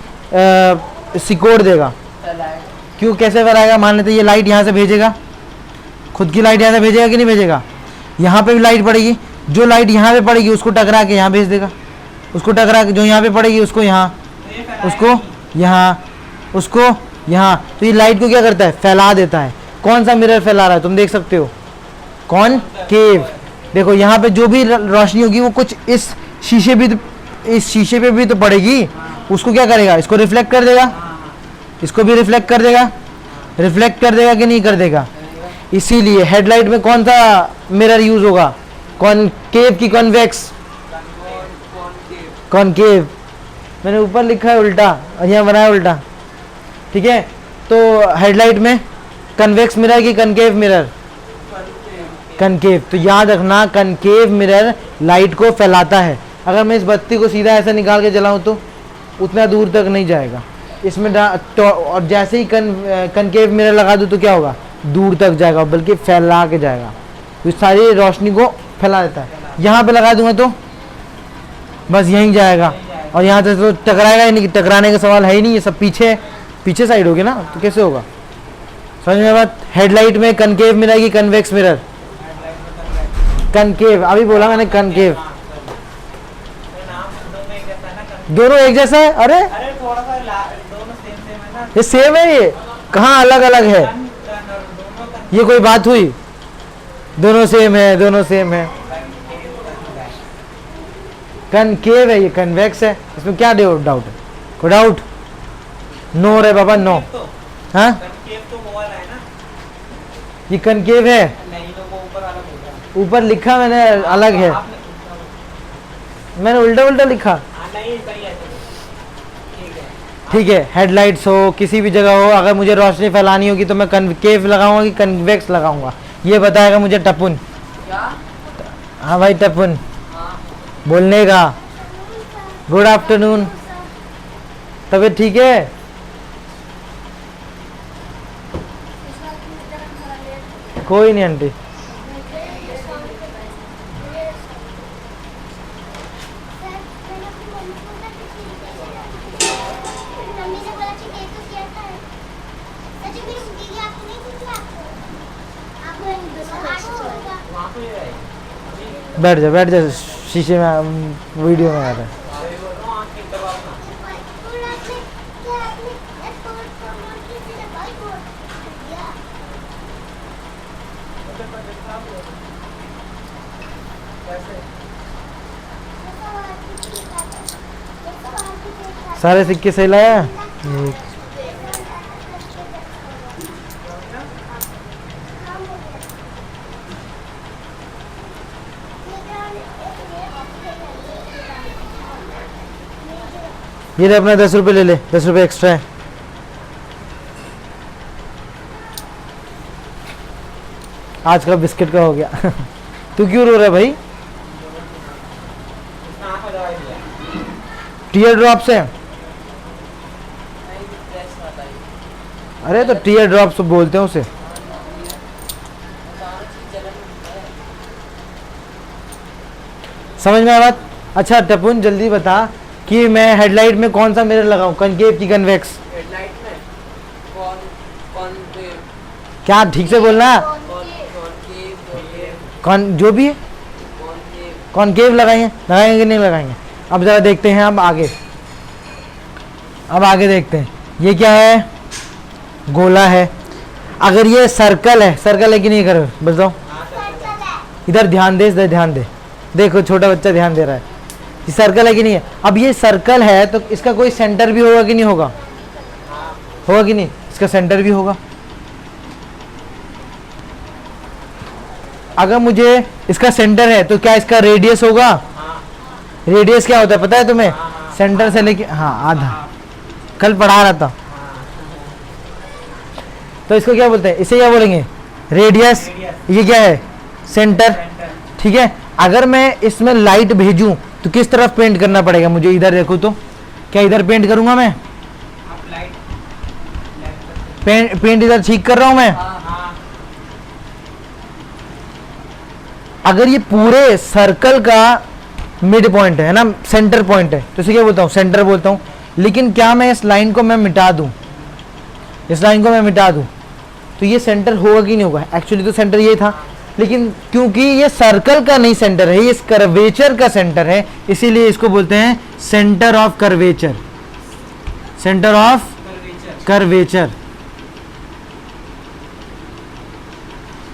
सिकोड़ देगा? क्यों, कैसे फैलाएगा? मान लेते ये लाइट यहाँ से भेजेगा, खुद की लाइट यहाँ से भेजेगा कि नहीं भेजेगा? यहाँ पे भी लाइट पड़ेगी, जो लाइट यहाँ पे पड़ेगी उसको टकरा के यहाँ भेज देगा, उसको टकरा के जो यहाँ पे पड़ेगी उसको यहाँ, उसको यहाँ, उसको यहाँ। तो ये लाइट को क्या करता है? फैला देता है। कौन सा मिरर फैला रहा है? तुम देख सकते हो, कॉनकेव। देखो यहाँ पे जो भी रोशनी होगी वो कुछ इस शीशे पे भी तो पड़ेगी, उसको क्या करेगा? इसको रिफ्लेक्ट कर देगा, इसको भी रिफ्लेक्ट कर देगा। रिफ्लेक्ट कर देगा कि नहीं कर देगा? इसीलिए हेडलाइट में कौन सा मिरर यूज होगा? कॉनकेव की कॉन्वेक्स? कॉनकेव। मैंने ऊपर लिखा है उल्टा और यहाँ बनाया उल्टा, ठीक है? तो हेडलाइट में कन्वेक्स मिरर की कनकेव मिरर? कनकेव। तो याद रखना, कनकेव मिरर लाइट को फैलाता है। अगर मैं इस बत्ती को सीधा ऐसा निकाल के जलाऊं तो उतना दूर तक नहीं जाएगा इसमें तो, और जैसे ही कनकेव मिरर लगा दूं तो क्या होगा? दूर तक जाएगा, बल्कि फैला के जाएगा। तो सारी रोशनी को फैला देता है। यहाँ पे लगा दूंगा तो बस यहीं जाएगा, और यहाँ से तो टकराएगा ही नहीं। टकराने का सवाल है ही नहीं, ये सब पीछे साइड होगी ना, तो कैसे होगा? समझ में बात? हेडलाइट में कनकेव मिरर की कन्वेक्स मिरर? कनकेव। अभी बोला मैंने कनकेव। दोनों एक जैसा है? अरे अरे थोड़ा सा दोनों सेम सेम है ना। ये सेम है। ये कहाँ अलग अलग है? दोनों का ये कोई बात हुई? दोनों सेम है, दोनों सेम है। कनकेव है, ये कन्वेक्स है, इसमें क्या डाउट है? कोई डाउट? नो रे बाबा, नो। तो हाँ, कनकेव तो वो वाला है ना? ये कनकेव है, नहीं तो वो ऊपर वाला बोल रहा ऊपर लिखा मैंने अलग है, मैंने उल्टा उल्टा लिखा। हाँ नहीं सही है, ठीक है। ठीक है, हेडलाइट्स हो, किसी भी जगह हो, अगर मुझे रोशनी फैलानी होगी तो मैं कनकेव लगाऊंगा कि कन्वेक्स लगाऊंगा, ये बताएगा मुझे टपुन। क्या? हाँ भाई टपुन, हाँ बोलने का। गुड आफ्टरनून, तबीयत ठीक है? कोई नहीं आंटी। मम्मी ने बोला कि केक तो किया था। अच्छा मेरी दीदी आपने नहीं पूछा आपको नहीं दूसरा वहाँ पे है। बैठ जा, बैठ जा, शीशे में वीडियो में आ रहा है। अभी बोल रहा हूँ आँख ठीक करवाओ ना। सारे सिक्के सही लाया? ये ले अपना 10 रुपये ले ले, 10 रुपये एक्स्ट्रा है। आज का बिस्किट का हो गया। तू क्यों रो रहा है भाई? उसने आँख में दवाई दिया। टीयर ड्रॉप्स है। नहीं फ्रेश आता है। अरे तो टीयर ड्रॉप्स बोलते हैं उसे। सारा चीज़ जलन है। समझ में आ बात? अच्छा टपुन जल्दी बता कि मैं हेडलाइट में कौन सा मिरर लगाऊं, कनकेव की कन्वेक्स? हेडलाइट में कौन कौन पे क्या ठीक से बोलना? कौन कौन के कौन जो भी है, कौन के कॉनकेव लगाएंगे, लगाएंगे कि नहीं लगाएंगे? अब जरा देखते हैं, अब आगे, अब आगे देखते हैं। ये क्या है? गोला है। अगर ये सर्कल है, सर्कल है कि नहीं? कर बताओ, इधर ध्यान दे, इधर ध्यान दे। देखो छोटा बच्चा ध्यान दे रहा है। ये सर्कल है कि नहीं है? अब ये सर्कल है तो इसका कोई सेंटर भी होगा कि नहीं होगा? होगा कि नहीं? इसका सेंटर भी होगा। अगर मुझे इसका सेंटर है तो क्या इसका रेडियस होगा? रेडियस क्या होता है पता है तुम्हें? सेंटर से लेके, हाँ आधा, कल पढ़ा रहा था। तो इसको क्या बोलते हैं? इसे क्या बोलेंगे? रेडियस। ये क्या है? सेंटर। ठीक है। अगर मैं इसमें लाइट भेजूं तो किस तरफ पेंट करना पड़ेगा मुझे? इधर देखो तो, क्या इधर पेंट करूंगा मैं? आप लाइट पेंट इधर ठीक कर रहा हूं मैं। हाँ अगर ये पूरे सर्कल का मिड पॉइंट है ना, सेंटर पॉइंट है, तो इसे क्या बोलता हूँ? सेंटर बोलता हूँ। लेकिन क्या मैं इस लाइन को मैं मिटा दूं, इस लाइन को मैं मिटा दूं तो ये सेंटर होगा कि नहीं होगा? एक्चुअली तो सेंटर ये था, लेकिन क्योंकि ये सर्कल का नहीं सेंटर है, ये इस कर्वेचर का सेंटर है, इसीलिए इसको बोलते हैं centre of curvature. Centre of curvature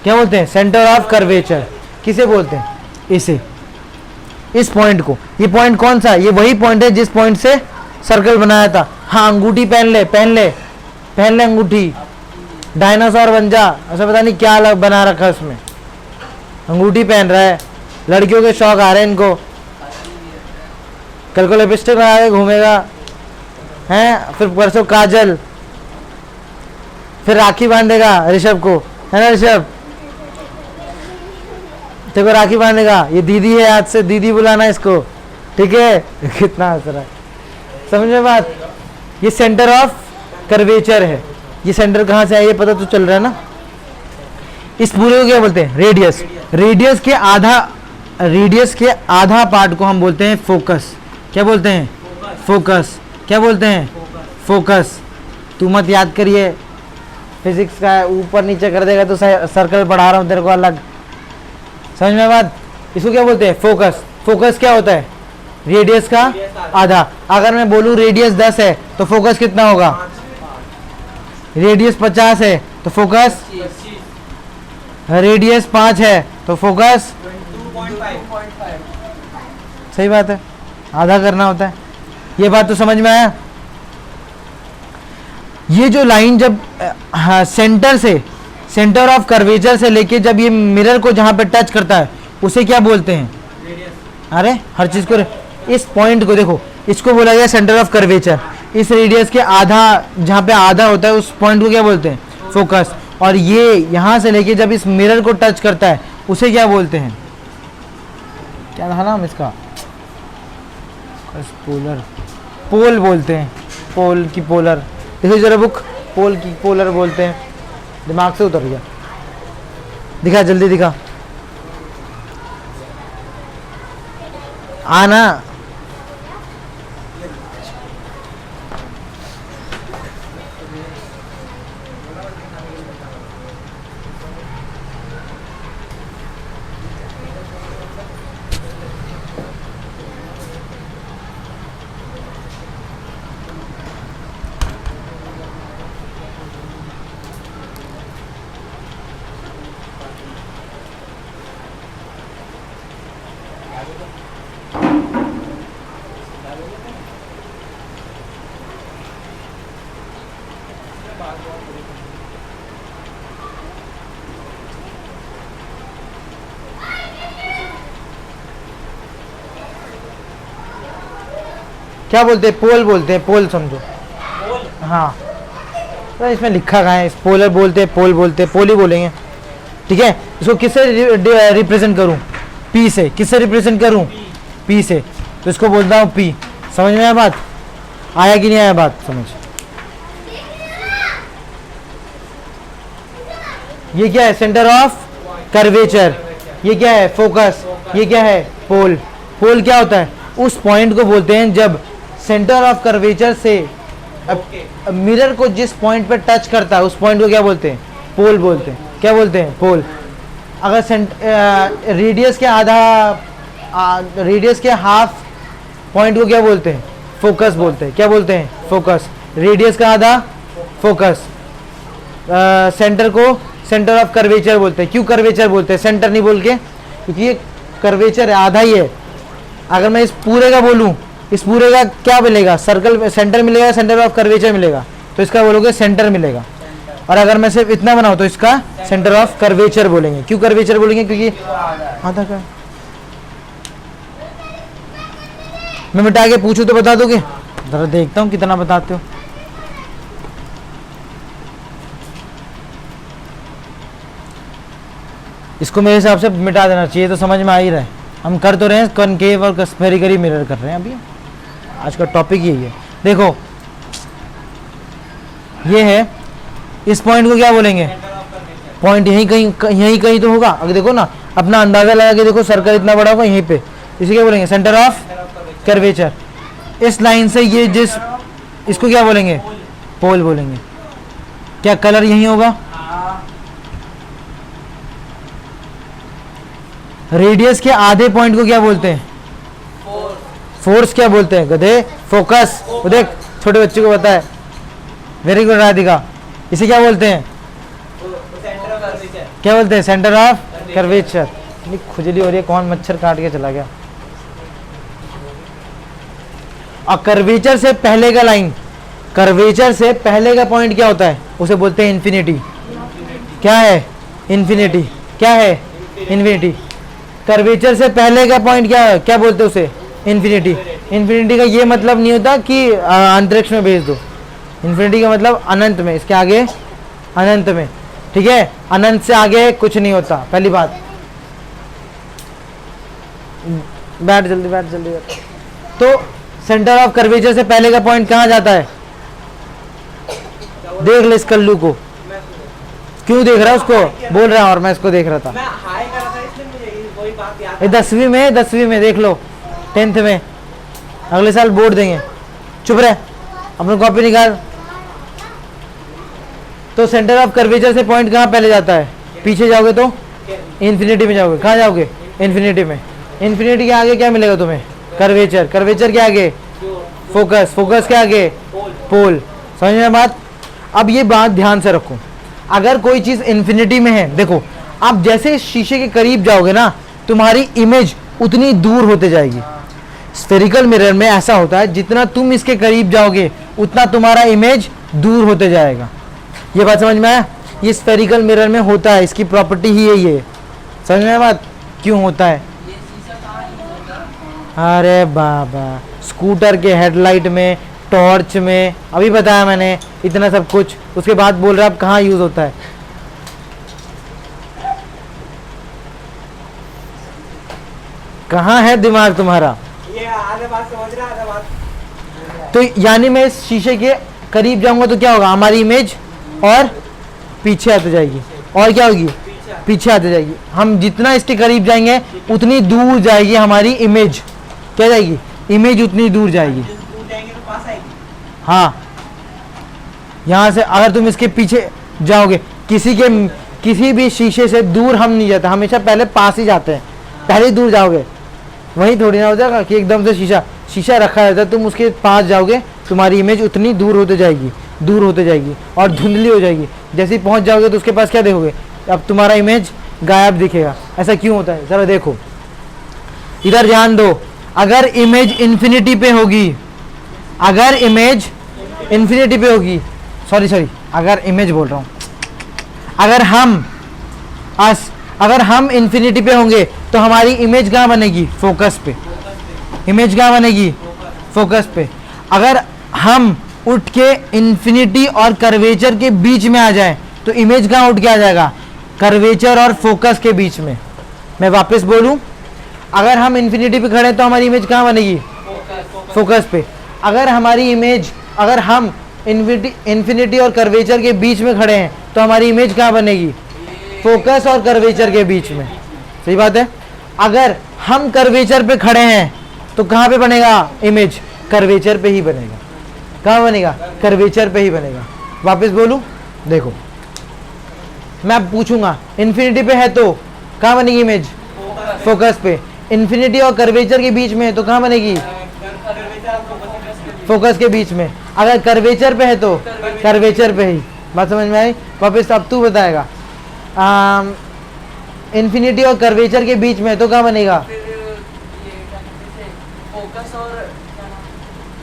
क्या बोलते हैं? Centre of curvature. किसे बोलते हैं? इसे, इस पॉइंट को। ये पॉइंट कौन सा? ये वही पॉइंट है जिस पॉइंट से सर्कल बनाया था। हाँ अंगूठी पहन ले, पहन ले, पहन ले अंगूठी, डायनासोर बन जा। ऐसा पता नहीं क्या अलग बना रखा है उसमें। अंगूठी पहन रहा है, लड़कियों के शौक आ रहे हैं इनको। कल को लिपस्टिक लगा के घूमेगा हैं, फिर परसों काजल, फिर राखी बांधेगा ऋषभ को, है ना ऋषभ? देखो राखी बांधेगा। ये दीदी है, आज से दीदी बुलाना इसको, ठीक है? कितना हंस रहा है, समझ में बात? ये सेंटर ऑफ कर्वेचर है। ये सेंटर कहाँ से है ये पता तो चल रहा है ना? इस पूरे को क्या बोलते हैं? रेडियस। रेडियस के आधा पार्ट को हम बोलते हैं फोकस। क्या बोलते हैं? फोकस। क्या बोलते हैं? फोकस। तू मत याद करिए, फिजिक्स का ऊपर नीचे कर देगा तो सर्कल पढ़ा रहा हूँ तेरे को अलग, समझ में बात? इसको क्या बोलते हैं? फोकस। फोकस क्या होता है? रेडियस का आधा। अगर मैं बोलूँ रेडियस 10 है तो फोकस कितना होगा? रेडियस 50 है तो फोकस, रेडियस 5 है तो फोकस 2.5 सही बात है, आधा करना होता है। ये बात तो समझ में आया। ये जो लाइन जब सेंटर से, सेंटर ऑफ कर्वेचर से लेके जब ये मिरर को जहां पे टच करता है उसे क्या बोलते हैं? अरे हर चीज को, इस पॉइंट को देखो, इसको बोला गया सेंटर ऑफ कर्वेचर। इस रेडियस के आधा, जहां पे आधा होता है उस पॉइंट को क्या बोलते हैं? फोकस। और ये यहां से लेके जब इस मिरर को टच करता है उसे क्या बोलते हैं? क्या था नाम इसका? पोलर, पोल बोलते हैं। पोल की पोलर, देखो जरा बुक, पोल की पोलर बोलते हैं। दिमाग से उतर गया, दिखा जल्दी दिखा, आना। क्या बोलते हैं? पोल बोलते हैं, पोल समझो। हाँ तो इसमें लिखा कहाँ है? इस पोलर बोलते हैं, पोल बोलते हैं, पोल ही बोलेंगे, ठीक है। इसको किससे रिप्रेजेंट करूँ? पी से। किससे रिप्रेजेंट करूँ? पी से। तो इसको बोलता हूँ पी। समझ में आया बात? आया कि नहीं आया बात समझ? ये क्या है? Centre of curvature. ये क्या है? फोकस। ये क्या है? पोल। पोल क्या होता है? उस पॉइंट को बोलते हैं जब सेंटर ऑफ कर्वेचर से मिरर को जिस पॉइंट पर टच करता है उस पॉइंट को क्या बोलते हैं? पोल बोलते हैं। क्या बोलते हैं? पोल। अगर रेडियस के आधा, रेडियस के हाफ पॉइंट को क्या बोलते हैं? फोकस बोलते हैं। क्या बोलते हैं? फोकस। रेडियस का आधा, फोकस। सेंटर को सेंटर ऑफ कर्वेचर बोलते हैं। क्यों कर्वेचर बोलते हैं? सेंटर नहीं बोल के, क्योंकि ये कर्वेचर है, आधा ही है। अगर मैं इस पूरे का बोलूं, इस पूरे का क्या मिलेगा? सर्कल, सेंटर मिलेगा, सेंटर ऑफ कर्वेचर मिलेगा, तो इसका बोलोगे सेंटर मिलेगा। और अगर मैं सिर्फ इतना बनाऊं तो इसका सेंटर ऑफ कर्वेचर बोलेंगे। क्यों कर्वेचर बोलेंगे? क्योंकि आधा का। मैं मिटा के पूछूं तो बता दोगे? जरा देखता हूं कितना बताते हो। इसको मेरे हिसाब से मिटा देना चाहिए, तो समझ में आ ही रहा है। हम कर तो रहे हैं, कॉनकेव और स्फेरिकली मिरर कर रहे हैं अभी। आज का टॉपिक यही है। देखो ये है, इस पॉइंट को क्या बोलेंगे? पॉइंट यहीं कहीं तो होगा। अगर देखो ना, अपना अंदाजा लगा के देखो, सर्कल इतना बड़ा होगा यहीं पे, इसे क्या बोलेंगे? Centre of curvature. इस लाइन से ये जिस, इसको क्या बोलेंगे? पोल बोलेंगे। क्या कलर यही होगा? रेडियस के आधे पॉइंट को क्या बोलते हैं? फोर्स। क्या बोलते हैं? गधे, फोकस। वो देख, छोटे बच्चे को पता है। Very good Radhika. इसे क्या बोलते हैं? क्या बोलते हैं? Centre of curvature. खुजली हो रही है, कौन मच्छर काट के चला गया? और कर्वेचर से पहले का लाइन, कर्वेचर से पहले का पॉइंट क्या होता है? उसे बोलते हैं इन्फिनिटी। क्या है? इन्फिनिटी। क्या है? इन्फिनिटी। कर्वेचर से पहले का पॉइंट क्या बोलते हैं उसे? इन्फिनिटी। इन्फिनिटी का ये मतलब नहीं होता कि अंतरिक्ष में भेज दो। इन्फिनिटी का मतलब अनंत में, इसके आगे अनंत में, ठीक है। अनंत से आगे कुछ नहीं होता, पहली बात। बैठ जल्दी, बैठ जल्दी बैठ। तो सेंटर ऑफ कर्वेचर से पहले का पॉइंट कहाँ जाता है? देख ले इस कल्लू को, क्यों देख रहा है उसको? बोल रहा है और मैं इसको देख रहा था। मैं हाय कर रहा था, इसलिए मुझे वही बात याद। ये 10वीं में देख लो, 10th में, अगले साल बोर्ड देंगे। चुप रहे, अपनी कॉपी निकाल। तो सेंटर ऑफ कर्वेचर से पॉइंट कहाँ पहले जाता है? पीछे जाओगे तो इन्फिनिटी में जाओगे। कहाँ जाओगे? इन्फिनिटी में। इन्फिनिटी के आगे क्या मिलेगा तुम्हें? कर्वेचर। कर्वेचर के आगे फोकस। फोकस के आगे पोल। समझ में बात? अब ये बात ध्यान से रखो, अगर कोई चीज इन्फिनिटी में है, देखो आप जैसे शीशे के करीब जाओगे ना, तुम्हारी इमेज उतनी दूर होते जाएगी। स्फेरिकल मिरर में ऐसा होता है, जितना तुम इसके करीब जाओगे उतना तुम्हारा इमेज दूर होते जाएगा। ये बात समझ में आया? ये स्फेरिकल मिरर में होता है, इसकी प्रॉपर्टी ही यही है। समझ में आया बात क्यों होता है? ये शीशा कहाँ यूज होता है? अरे बाबा, स्कूटर के हेडलाइट में, टॉर्च में, अभी बताया मैंने इतना सब कुछ, उसके बाद बोल रहा आप कहाँ यूज होता है? कहाँ है दिमाग तुम्हारा? ये आधे बात समझ रहा है, आधे बात तो यानी मैं इस शीशे के करीब जाऊंगा तो क्या होगा, हमारी इमेज और पीछे आती जाएगी, और क्या होगी, पीछे आती जाएगी। हम जितना इसके करीब जाएंगे उतनी दूर जाएगी हमारी इमेज। क्या जाएगी? इमेज उतनी दूर जाएगी। दूर जाएंगे तो पास आएगी। हाँ, यहाँ से अगर तुम इसके पीछे जाओगे, किसी भी शीशे से दूर हम नहीं जाते, हमेशा पहले पास ही जाते हैं, पहले ही दूर जाओगे। वहीं थोड़ी ना होता है कि एकदम से शीशा रखा रहता है, तुम उसके पास जाओगे तुम्हारी इमेज उतनी दूर होते जाएगी, दूर होते जाएगी और धुंधली हो जाएगी। जैसे ही पहुंच जाओगे तो उसके पास क्या देखोगे, अब तुम्हारा इमेज गायब दिखेगा। ऐसा क्यों होता है? जरा देखो, इधर ध्यान दो। अगर इमेज इन्फिनिटी पे होगी, अगर इमेज इन्फिनिटी पे होगी, सॉरी अगर इमेज बोल रहा हूँ, अगर हम इन्फिनिटी पे होंगे तो हमारी इमेज कहाँ बनेगी, फोकस पे। इमेज कहाँ बनेगी, फोकस पे। अगर हम उठ के इन्फिनिटी और कर्वेचर के बीच में आ जाए तो इमेज कहाँ उठ के आ जाएगा, कर्वेचर और फोकस के बीच में। मैं वापस बोलूं, अगर हम इन्फिनिटी पे खड़े हैं तो हमारी इमेज कहाँ बनेगी, फोकस पे। अगर हमारी इमेज, अगर हम इन्फिनिटी और कर्वेचर के बीच में खड़े हैं तो हमारी इमेज कहाँ बनेगी, फोकस और कर्वेचर के बीच में। सही बात है। अगर हम कर्वेचर पे खड़े हैं तो कहाँ पे बनेगा इमेज, कर्वेचर पे ही बनेगा। कहाँ बनेगा, कर्वेचर पे ही बनेगा। वापस बोलूं, देखो मैं अब पूछूंगा इन्फिनिटी पे है तो कहाँ बनेगी इमेज, फोकस पे। इन्फिनिटी और कर्वेचर के बीच में है तो कहाँ बनेगी, फोकस के बीच में। अगर कर्वेचर पे है तो कर्वेचर पे ही। बात समझ में आई? वापस अब तू बताएगा। इन्फिनिटी और कर्वेचर के बीच में है तो कहाँ बनेगा, फिर ये क्या कहते थे, फोकस और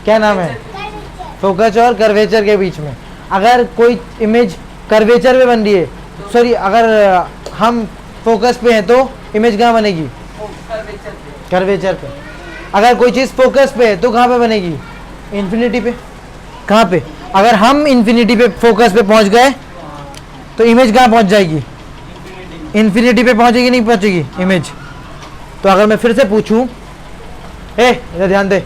क्या नाम है, फोकस और कर्वेचर के बीच में। अगर कोई इमेज कर्वेचर पे बन रही है, सॉरी अगर हम फोकस पे हैं तो इमेज कहाँ बनेगी, कर्वेचर पे। कर्वेचर पे। अगर कोई चीज़ फोकस पे है तो कहाँ पे बनेगी, इन्फिनिटी पे। कहाँ पे, अगर हम इन्फिनिटी पे फोकस पे पहुँच गए तो इमेज कहाँ पहुँच जाएगी, इन्फिनिटी पे पहुँचेगी, नहीं पहुँचेगी इमेज। तो अगर मैं फिर से पूछूं, इधर ध्यान दे,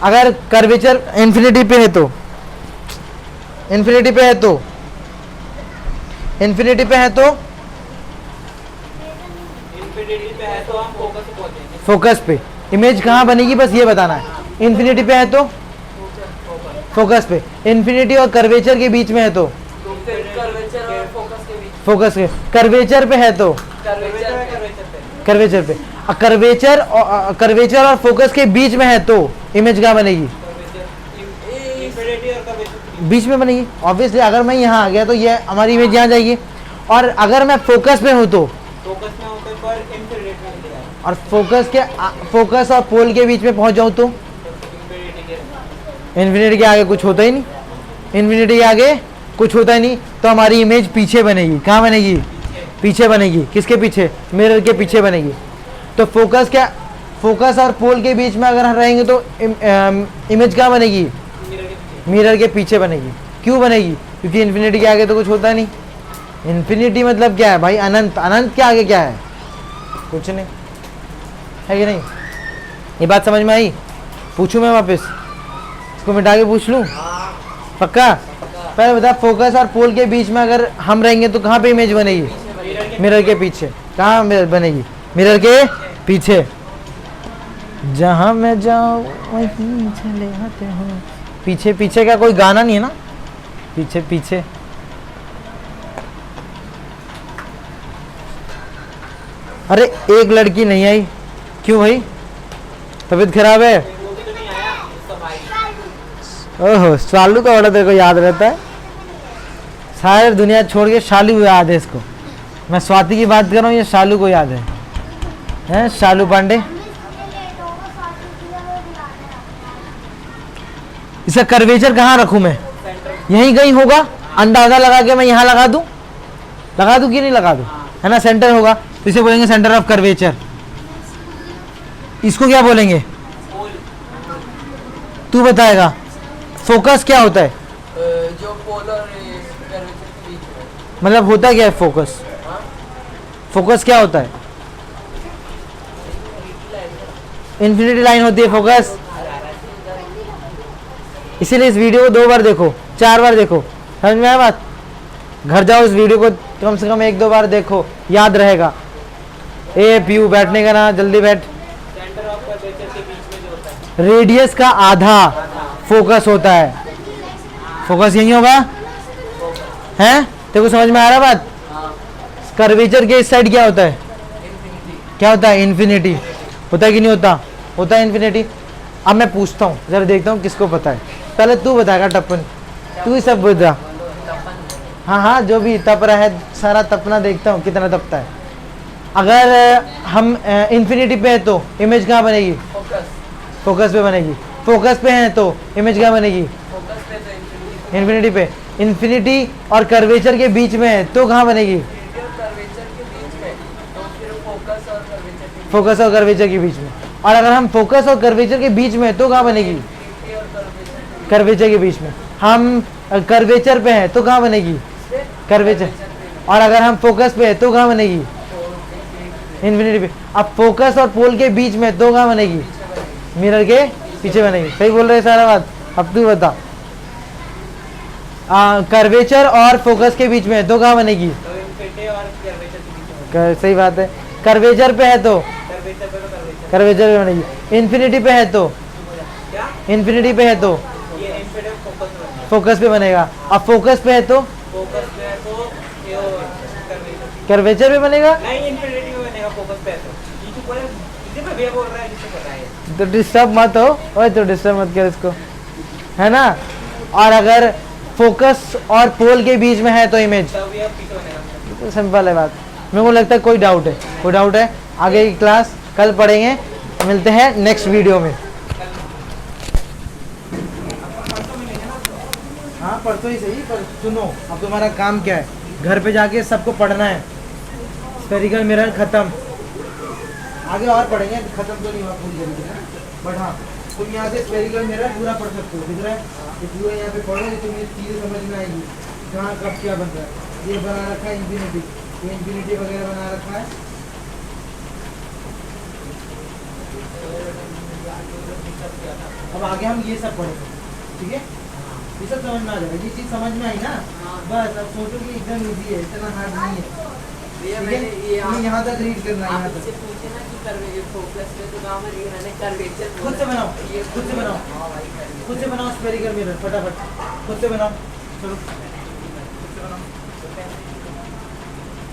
अगर कर्वेचर इन्फिनिटी पे है तो, इन्फिनिटी पे है तो, इन्फिनिटी पे है तो, इन्फिनिटी पे है तो हम फोकस पे पहुंचेंगे। फोकस पे इमेज कहाँ बनेगी, बस ये बताना है। इन्फिनिटी पे है तो फोकस पे, इन्फिनिटी और कर्वेचर के बीच में है तो तो फिर कर्वेचर और फोकस के बीच, फोकस पे, कर्वेचर पे है तो कर्वेचर पे। कर्वेचर पे, कर्वेचर और फोकस के बीच में है तो इमेज कहाँ बनेगी, इन्फिनिटी और कर्वेचर बीच में बनेगी। ऑब्वियसली अगर मैं यहाँ आ गया तो ये हमारी इमेज यहाँ जाएगी, और अगर मैं फोकस पे हूँ तो, फोकस में होकर पर इन्फिनिटी में जाएगा। और फोकस और पोल के बीच में पहुँच जाऊँ तो इन्फिनिटी के आगे कुछ होता ही नहीं, इन्फिनिटी के आगे कुछ होता ही नहीं, तो हमारी इमेज पीछे बनेगी। कहाँ बनेगी, पीछे बनेगी। किसके पीछे, मिरर के पीछे बनेगी। तो फोकस और पोल के बीच में अगर हम रहेंगे तो इमेज कहाँ बनेगी, मिरर के पीछे बनेगी। क्यों बनेगी, क्योंकि इन्फिनिटी के आगे तो कुछ होता नहीं। इन्फिनिटी मतलब क्या है भाई, अनंत। अनंत के आगे क्या है, कुछ नहीं है कि नहीं। ये बात समझ में आई? पूछूं मैं वापस, इसको मिटा के पूछ लूं, पक्का? पहले बता, फोकस और पोल के बीच में अगर हम रहेंगे तो कहाँ पे इमेज बनेगी, मिरर के पीछे। कहाँ बनेगी, मिरर के पीछे। जहाँ मैं जाऊँ वहीं चले आते हैं। पीछे पीछे का कोई गाना नहीं है ना, पीछे पीछे। अरे एक लड़की नहीं आई, क्यों भाई, तबीयत खराब है? ओहो, सालू का बड़ा तेरे को याद रहता है। सारी दुनिया छोड़ के शालू को याद है इसको। मैं स्वाति की बात कर रहा हूँ, ये शालू को याद है। हैं शालू पांडे। इसका कर्वेचर कहाँ रखूं मैं? यहीं कहीं होगा, अंदाजा लगा के मैं यहाँ लगा दूं कि नहीं लगा दूं, है ना? सेंटर होगा तो इसे बोलेंगे सेंटर ऑफ कर्वेचर। इसको क्या बोलेंगे? तू बताएगा। फोकस क्या होता है? जो पोल और कर्वेचर के बीच में। मतलब होता क्या है फोकस? फोकस क्या होता है? इन्फिनिटी लाइन होती है फोकस। इसीलिए इस वीडियो को 2 बार देखो, 4 बार देखो, समझ में आया बात? घर जाओ इस वीडियो को कम से कम 1-2 बार देखो, याद रहेगा। ए पीयू बैठने का ना, जल्दी बैठ। सेंटर ऑफ कर्वेचर के बीच में जो होता है, रेडियस का आधा फोकस होता है। फोकस यही होगा, हैं? तेरे को समझ में आ रहा बात? कर्वेचर के इस साइड क्या होता है? क्या होता है? इन्फिनिटी। होता है कि नहीं होता? होता है इन्फिनिटी। अब मैं पूछता हूँ, जरा देखता हूँ किसको पता है। पहले तू बताएगा टप्पन, तू ही सब बता। हाँ हाँ, जो भी तप रहा है सारा तपना देखता हूँ कितना तपता है। अगर हम इन्फिनिटी पे है तो इमेज कहाँ बनेगी? फोकस पे बनेगी। फोकस पे है तो इमेज कहाँ बनेगी? इन्फिनिटी पे। इन्फिनिटी और कर्वेचर के बीच में है तो कहाँ बनेगी? फोकस और कर्वेचर के बीच में। और अगर हम फोकस और कर्वेचर के बीच में है तो कहाँ बनेगी? कर्वेचर के बीच में। हम कर्वेचर पे हैं तो कहाँ बनेगी? कर्वेचर। और अगर हम फोकस पे है तो कहाँ बनेगी? इन्फिनिटी पे। अब फोकस और पोल के बीच में तो कहाँ बनेगी? मिरर के पीछे बनेगी। सही बोल रहे सारा बात? अब तू बता। कर्वेचर और फोकस के बीच में है तो कहाँ बनेगी? तो इन्फिनिटी और कर्वेचर के बीच में सही बात है। कर्वेचर पे है तो कर्वेचर पे तो कर्वेचर, कर्वेचर पे बनेगी। इन्फिनिटी पे है तो क्या इन्फिनिटी पे है तो ये इन्फिनिटी फोकस पे बनेगा। फोकस पे बनेगा। अब फोकस पे है तो फोकस पे है तो ये कर्वेचर, कर्वेचर पे बनेगा। नहीं इन्फिनिटी में बनेगा फोकस पे है तो। ये जो बोले इसी पे भैया बोल रहा है, जिसको पता है। तो डिस्टर्ब मत हो, ओए तो डिस्टर्ब मत कर इसको, है ना? और अगर फोकस और पोल के बीच में है तो इमेज। तब ये पीछे बनेगा। तो सिंपल है बात। मेरे को लगता है कोई डाउट है? कोई डाउट है? आगे की क्लास कल पढ़ेंगे। मिलते हैं नेक्स्ट वीडियो में। हाँ परसों ही सही, पर सुनो अब तुम्हारा काम क्या है? घर पे जाके सबको पढ़ना है। स्फेरिकल मिरर खत्म, आगे और पढ़ेंगे, खत्म तो नहीं हुआ पूरी तरीके से, बट हाँ तुम यहाँ से स्फेरिकल मिरर पूरा पढ़ सकते हो। दिख रहा है? ये पूरा यहाँ पे पढ़ोगे तुम्हें चीज़ें समझ में आएगी कहाँ कब क्या बन रहा है। ये बना रखा है इन्फिनिटी, ये इन्फिनिटी वगैरह बना रखा है। अब आगे हम ये सब पढ़ेंगे, ठीक है? ये सब समझ में आ जाएगा। ये चीज़ समझ में आई ना? बस अब सोचो कि एकदम इजी है, इतना हार्ड नहीं है। भैया ठीक है? मैंने ये तुम्हें यहाँ तक रीड करना है, यहाँ आप तक। इससे पूछे ना कि फोकस पे तो कहाँ बनेगी, मैंने कर्वेचर खुद से बनाओ, खुद से बनाओ, हाँ भाई कर्वेचर। खुद से बनाओ स्फेरिकल मिरर फटाफट, खुद से बनाओ। चलो खुद से बनाओ।